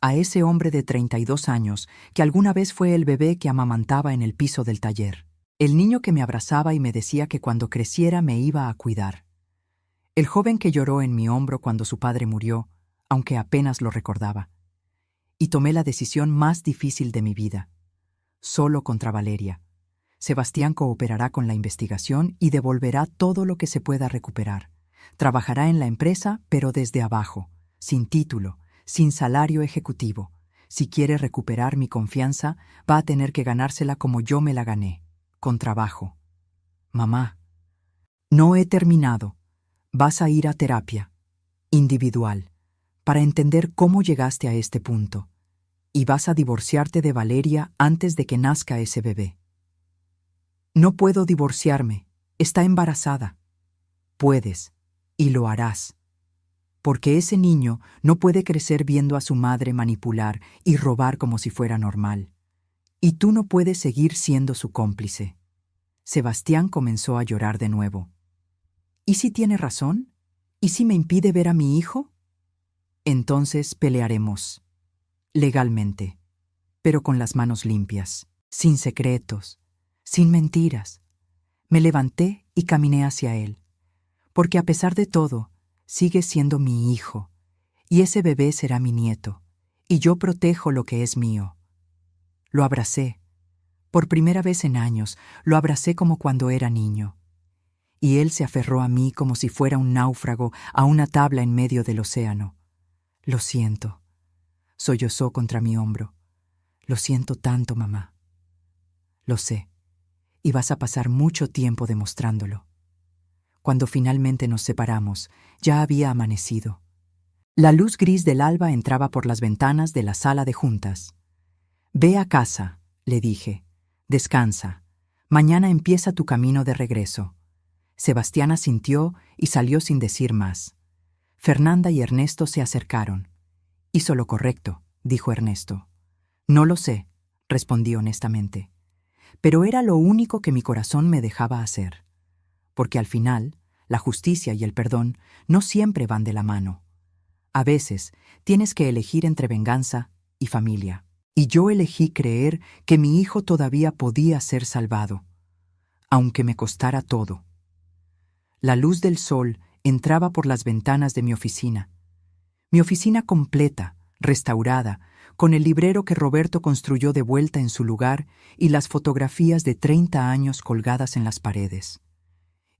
a ese hombre de 32 años que alguna vez fue el bebé que amamantaba en el piso del taller. El niño que me abrazaba y me decía que cuando creciera me iba a cuidar. El joven que lloró en mi hombro cuando su padre murió, aunque apenas lo recordaba. Y tomé la decisión más difícil de mi vida. Solo contra Valeria. Sebastián cooperará con la investigación y devolverá todo lo que se pueda recuperar. Trabajará en la empresa, pero desde abajo, sin título, sin salario ejecutivo. Si quiere recuperar mi confianza, va a tener que ganársela como yo me la gané, con trabajo. Mamá, no he terminado. Vas a ir a terapia, individual, para entender cómo llegaste a este punto. Y vas a divorciarte de Valeria antes de que nazca ese bebé. No puedo divorciarme. Está embarazada. Puedes, y lo harás. Porque ese niño no puede crecer viendo a su madre manipular y robar como si fuera normal. Y tú no puedes seguir siendo su cómplice. Sebastián comenzó a llorar de nuevo. ¿Y si tiene razón? ¿Y si me impide ver a mi hijo? Entonces pelearemos. Legalmente. Pero con las manos limpias, sin secretos, sin mentiras. Me levanté y caminé hacia él. Porque a pesar de todo, sigue siendo mi hijo. Y ese bebé será mi nieto. Y yo protejo lo que es mío. Lo abracé. Por primera vez en años, lo abracé como cuando era niño. Y él se aferró a mí como si fuera un náufrago a una tabla en medio del océano. Lo siento. Sollozó contra mi hombro. Lo siento tanto, mamá. Lo sé. Y vas a pasar mucho tiempo demostrándolo. Cuando finalmente nos separamos, ya había amanecido. La luz gris del alba entraba por las ventanas de la sala de juntas. Ve a casa, le dije. Descansa. Mañana empieza tu camino de regreso. Sebastián asintió y salió sin decir más. Fernanda y Ernesto se acercaron. Hizo lo correcto, dijo Ernesto. No lo sé, respondí honestamente. Pero era lo único que mi corazón me dejaba hacer. Porque al final, la justicia y el perdón no siempre van de la mano. A veces, tienes que elegir entre venganza y familia. Y yo elegí creer que mi hijo todavía podía ser salvado, aunque me costara todo. La luz del sol entraba por las ventanas de mi oficina. Mi oficina completa, restaurada, con el librero que Roberto construyó de vuelta en su lugar y las fotografías de 30 años colgadas en las paredes.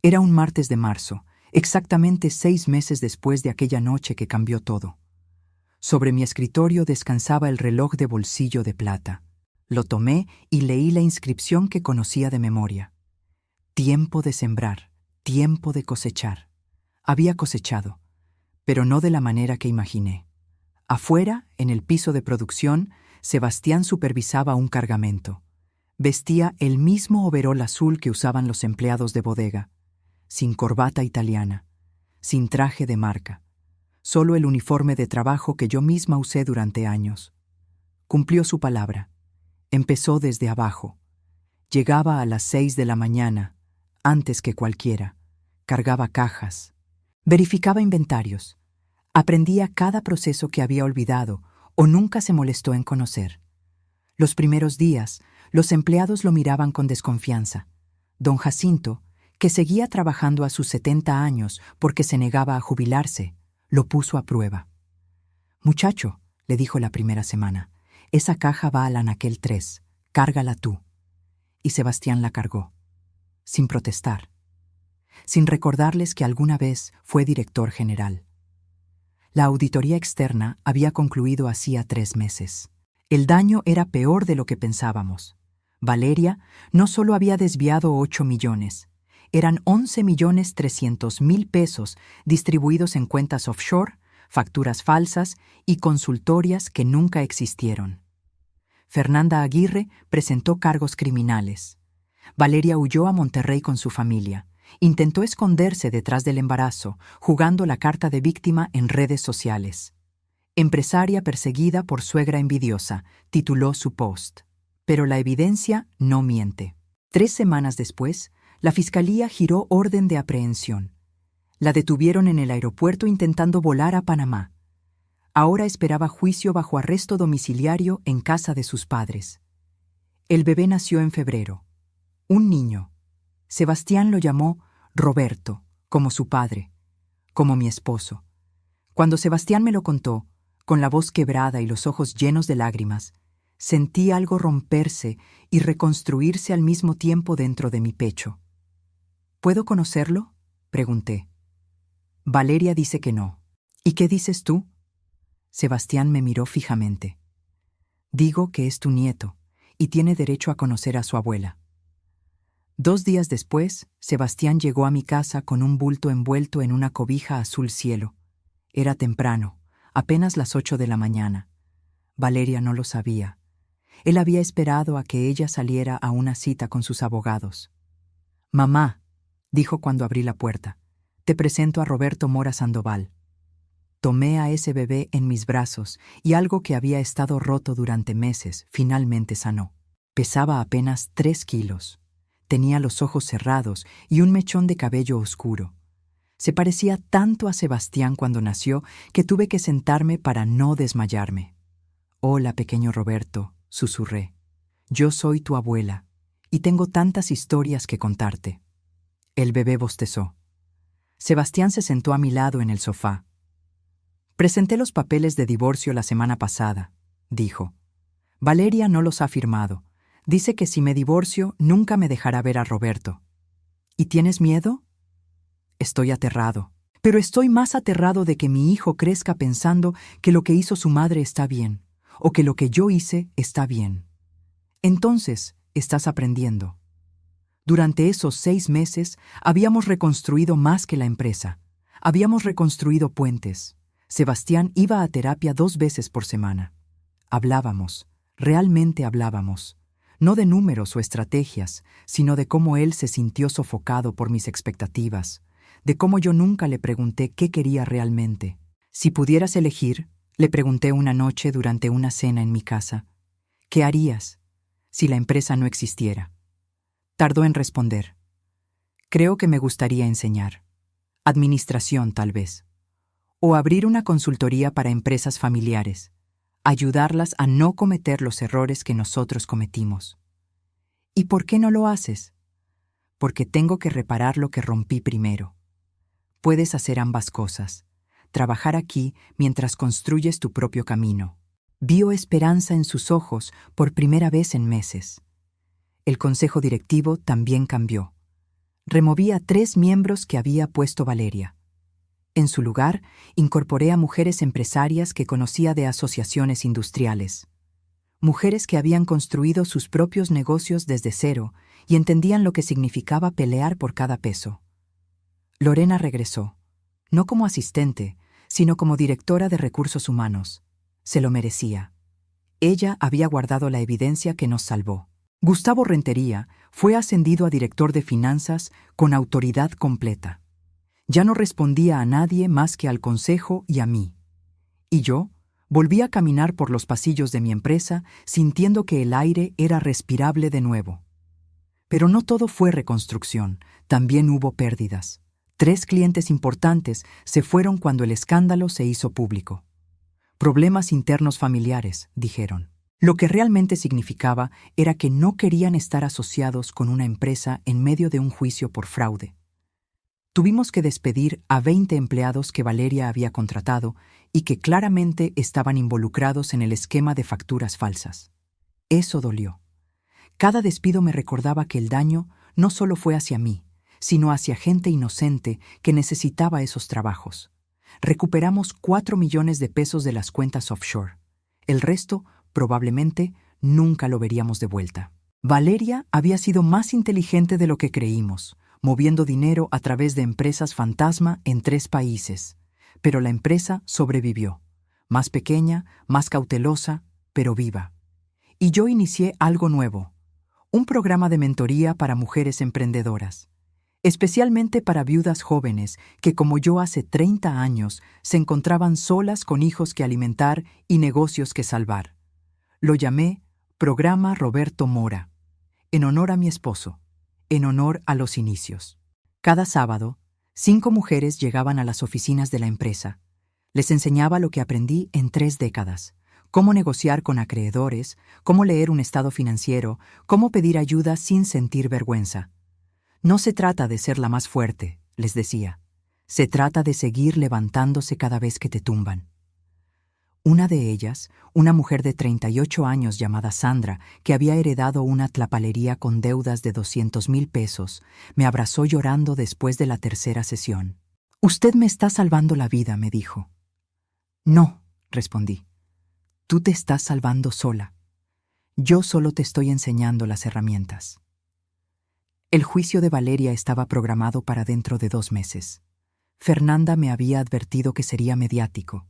Era un martes de marzo, exactamente 6 meses después de aquella noche que cambió todo. Sobre mi escritorio descansaba el reloj de bolsillo de plata. Lo tomé y leí la inscripción que conocía de memoria. Tiempo de sembrar, tiempo de cosechar. Había cosechado, pero no de la manera que imaginé. Afuera, en el piso de producción, Sebastián supervisaba un cargamento. Vestía el mismo overol azul que usaban los empleados de bodega, sin corbata italiana, sin traje de marca, solo el uniforme de trabajo que yo misma usé durante años. Cumplió su palabra. Empezó desde abajo. Llegaba a las 6 de la mañana, antes que cualquiera. Cargaba cajas. Verificaba inventarios. Aprendía cada proceso que había olvidado o nunca se molestó en conocer. Los primeros días, los empleados lo miraban con desconfianza. Don Jacinto, que seguía trabajando a sus 70 años porque se negaba a jubilarse, lo puso a prueba. Muchacho, le dijo la primera semana, esa caja va al anaquel 3, cárgala tú. Y Sebastián la cargó, sin protestar, sin recordarles que alguna vez fue director general. La auditoría externa había concluido hacía 3 meses. El daño era peor de lo que pensábamos. Valeria no solo había desviado 8 millones, eran 11.300.000 pesos distribuidos en cuentas offshore, facturas falsas y consultorias que nunca existieron. Fernanda Aguirre presentó cargos criminales. Valeria huyó a Monterrey con su familia. Intentó esconderse detrás del embarazo, jugando la carta de víctima en redes sociales. Empresaria perseguida por suegra envidiosa, tituló su post. Pero la evidencia no miente. 3 semanas después, la Fiscalía giró orden de aprehensión. La detuvieron en el aeropuerto intentando volar a Panamá. Ahora esperaba juicio bajo arresto domiciliario en casa de sus padres. El bebé nació en febrero. Un niño. Sebastián lo llamó Roberto, como su padre, como mi esposo. Cuando Sebastián me lo contó, con la voz quebrada y los ojos llenos de lágrimas, sentí algo romperse y reconstruirse al mismo tiempo dentro de mi pecho. ¿Puedo conocerlo?, pregunté. Valeria dice que no. ¿Y qué dices tú? Sebastián me miró fijamente. Digo que es tu nieto y tiene derecho a conocer a su abuela. 2 días después, Sebastián llegó a mi casa con un bulto envuelto en una cobija azul cielo. Era temprano, apenas las 8 de la mañana. Valeria no lo sabía. Él había esperado a que ella saliera a una cita con sus abogados. «Mamá», dijo cuando abrí la puerta, «te presento a Roberto Mora Sandoval». Tomé a ese bebé en mis brazos y algo que había estado roto durante meses finalmente sanó. Pesaba apenas 3 kilos. Tenía los ojos cerrados y un mechón de cabello oscuro. Se parecía tanto a Sebastián cuando nació que tuve que sentarme para no desmayarme. «Hola, pequeño Roberto», susurré. «Yo soy tu abuela y tengo tantas historias que contarte». El bebé bostezó. Sebastián se sentó a mi lado en el sofá. «Presenté los papeles de divorcio la semana pasada», dijo. «Valeria no los ha firmado. Dice que si me divorcio, nunca me dejará ver a Roberto». «¿Y tienes miedo?» «Estoy aterrado. Pero estoy más aterrado de que mi hijo crezca pensando que lo que hizo su madre está bien, o que lo que yo hice está bien. Entonces, estás aprendiendo». Durante esos 6 meses, habíamos reconstruido más que la empresa. Habíamos reconstruido puentes. Sebastián iba a terapia 2 veces por semana. Hablábamos, realmente hablábamos. No de números o estrategias, sino de cómo él se sintió sofocado por mis expectativas, de cómo yo nunca le pregunté qué quería realmente. «Si pudieras elegir», le pregunté una noche durante una cena en mi casa, «¿qué harías si la empresa no existiera?». Tardó en responder. «Creo que me gustaría enseñar. Administración, tal vez. O abrir una consultoría para empresas familiares. Ayudarlas a no cometer los errores que nosotros cometimos». «¿Y por qué no lo haces?». «Porque tengo que reparar lo que rompí primero». Puedes hacer ambas cosas. Trabajar aquí mientras construyes tu propio camino. Vio esperanza en sus ojos por primera vez en meses. El consejo directivo también cambió. Removí a 3 miembros que había puesto Valeria. En su lugar, incorporé a mujeres empresarias que conocía de asociaciones industriales. Mujeres que habían construido sus propios negocios desde cero y entendían lo que significaba pelear por cada peso. Lorena regresó, no como asistente, sino como directora de recursos humanos. Se lo merecía. Ella había guardado la evidencia que nos salvó. Gustavo Rentería fue ascendido a director de finanzas con autoridad completa. Ya no respondía a nadie más que al consejo y a mí. Y yo volví a caminar por los pasillos de mi empresa sintiendo que el aire era respirable de nuevo. Pero no todo fue reconstrucción, también hubo pérdidas. 3 clientes importantes se fueron cuando el escándalo se hizo público. Problemas internos familiares, dijeron. Lo que realmente significaba era que no querían estar asociados con una empresa en medio de un juicio por fraude. Tuvimos que despedir a 20 empleados que Valeria había contratado y que claramente estaban involucrados en el esquema de facturas falsas. Eso dolió. Cada despido me recordaba que el daño no solo fue hacia mí, sino hacia gente inocente que necesitaba esos trabajos. Recuperamos 4 millones de pesos de las cuentas offshore. El resto, probablemente, nunca lo veríamos de vuelta. Valeria había sido más inteligente de lo que creímos, moviendo dinero a través de empresas fantasma en 3 países. Pero la empresa sobrevivió. Más pequeña, más cautelosa, pero viva. Y yo inicié algo nuevo. Un programa de mentoría para mujeres emprendedoras. Especialmente para viudas jóvenes que, como yo hace 30 años, se encontraban solas con hijos que alimentar y negocios que salvar. Lo llamé Programa Roberto Mora, en honor a mi esposo, en honor a los inicios. Cada sábado, 5 mujeres llegaban a las oficinas de la empresa. Les enseñaba lo que aprendí en 3 décadas. Cómo negociar con acreedores, cómo leer un estado financiero, cómo pedir ayuda sin sentir vergüenza. No se trata de ser la más fuerte, les decía. Se trata de seguir levantándose cada vez que te tumban. Una de ellas, una mujer de 38 años llamada Sandra, que había heredado una tlapalería con deudas de 200,000 pesos, me abrazó llorando después de la tercera sesión. «Usted me está salvando la vida», me dijo. «No», respondí. «Tú te estás salvando sola. Yo solo te estoy enseñando las herramientas». El juicio de Valeria estaba programado para dentro de 2 meses. Fernanda me había advertido que sería mediático,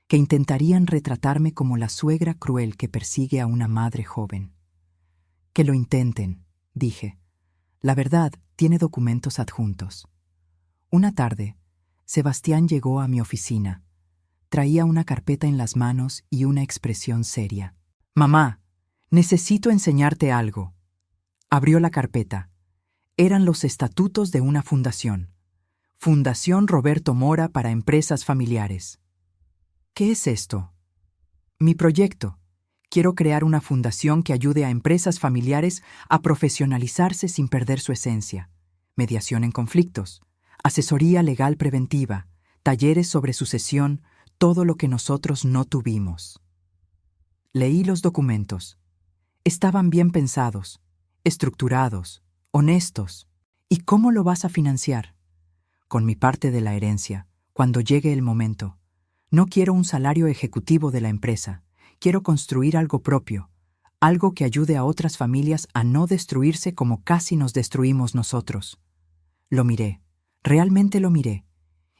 que intentarían retratarme como la suegra cruel que persigue a una madre joven. «Que lo intenten», dije. «La verdad tiene documentos adjuntos». Una tarde, Sebastián llegó a mi oficina. Traía una carpeta en las manos y una expresión seria. «Mamá, necesito enseñarte algo». Abrió la carpeta. Eran los estatutos de una fundación. Fundación Roberto Mora para Empresas Familiares. «¿Qué es esto?» «Mi proyecto. Quiero crear una fundación que ayude a empresas familiares a profesionalizarse sin perder su esencia. Mediación en conflictos, asesoría legal preventiva, talleres sobre sucesión, todo lo que nosotros no tuvimos». Leí los documentos. Estaban bien pensados, estructurados, honestos. «¿Y cómo lo vas a financiar?» «Con mi parte de la herencia, cuando llegue el momento. No quiero un salario ejecutivo de la empresa. Quiero construir algo propio, algo que ayude a otras familias a no destruirse como casi nos destruimos nosotros». Lo miré, realmente lo miré,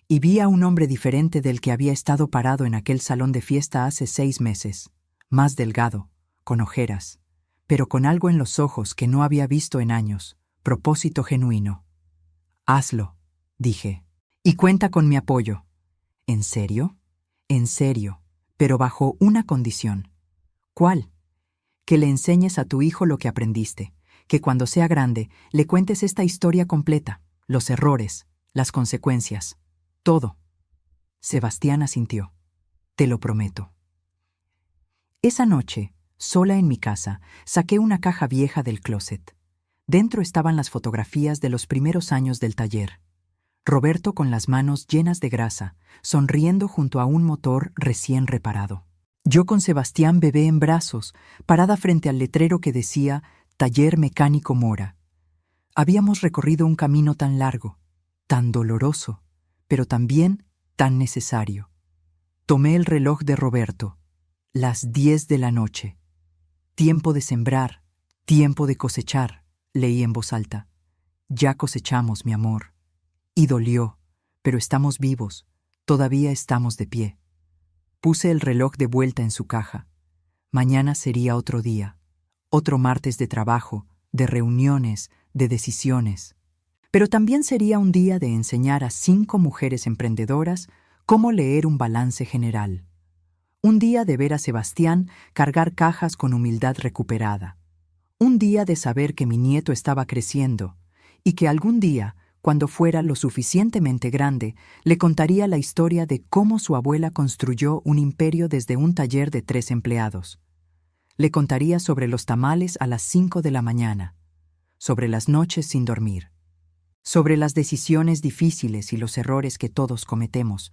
y vi a un hombre diferente del que había estado parado en aquel salón de fiesta hace 6 meses, más delgado, con ojeras, pero con algo en los ojos que no había visto en años, propósito genuino. «Hazlo», dije, «y cuenta con mi apoyo». «¿En serio?» «En serio, pero bajo una condición». «¿Cuál?» «Que le enseñes a tu hijo lo que aprendiste, que cuando sea grande le cuentes esta historia completa, los errores, las consecuencias, todo». Sebastián asintió. «Te lo prometo». Esa noche, sola en mi casa, saqué una caja vieja del closet. Dentro estaban las fotografías de los primeros años del taller. Roberto con las manos llenas de grasa, sonriendo junto a un motor recién reparado. Yo con Sebastián bebé en brazos, parada frente al letrero que decía Taller Mecánico Mora. Habíamos recorrido un camino tan largo, tan doloroso, pero también tan necesario. Tomé el reloj de Roberto. Las 10 de la noche. «Tiempo de sembrar, tiempo de cosechar», leí en voz alta. «Ya cosechamos, mi amor. Y dolió, pero estamos vivos, todavía estamos de pie». Puse el reloj de vuelta en su caja. Mañana sería otro día, otro martes de trabajo, de reuniones, de decisiones. Pero también sería un día de enseñar a 5 mujeres emprendedoras cómo leer un balance general. Un día de ver a Sebastián cargar cajas con humildad recuperada. Un día de saber que mi nieto estaba creciendo y que algún día, cuando fuera lo suficientemente grande, le contaría la historia de cómo su abuela construyó un imperio desde un taller de 3 empleados. Le contaría sobre los tamales a las 5 de la mañana, sobre las noches sin dormir, sobre las decisiones difíciles y los errores que todos cometemos,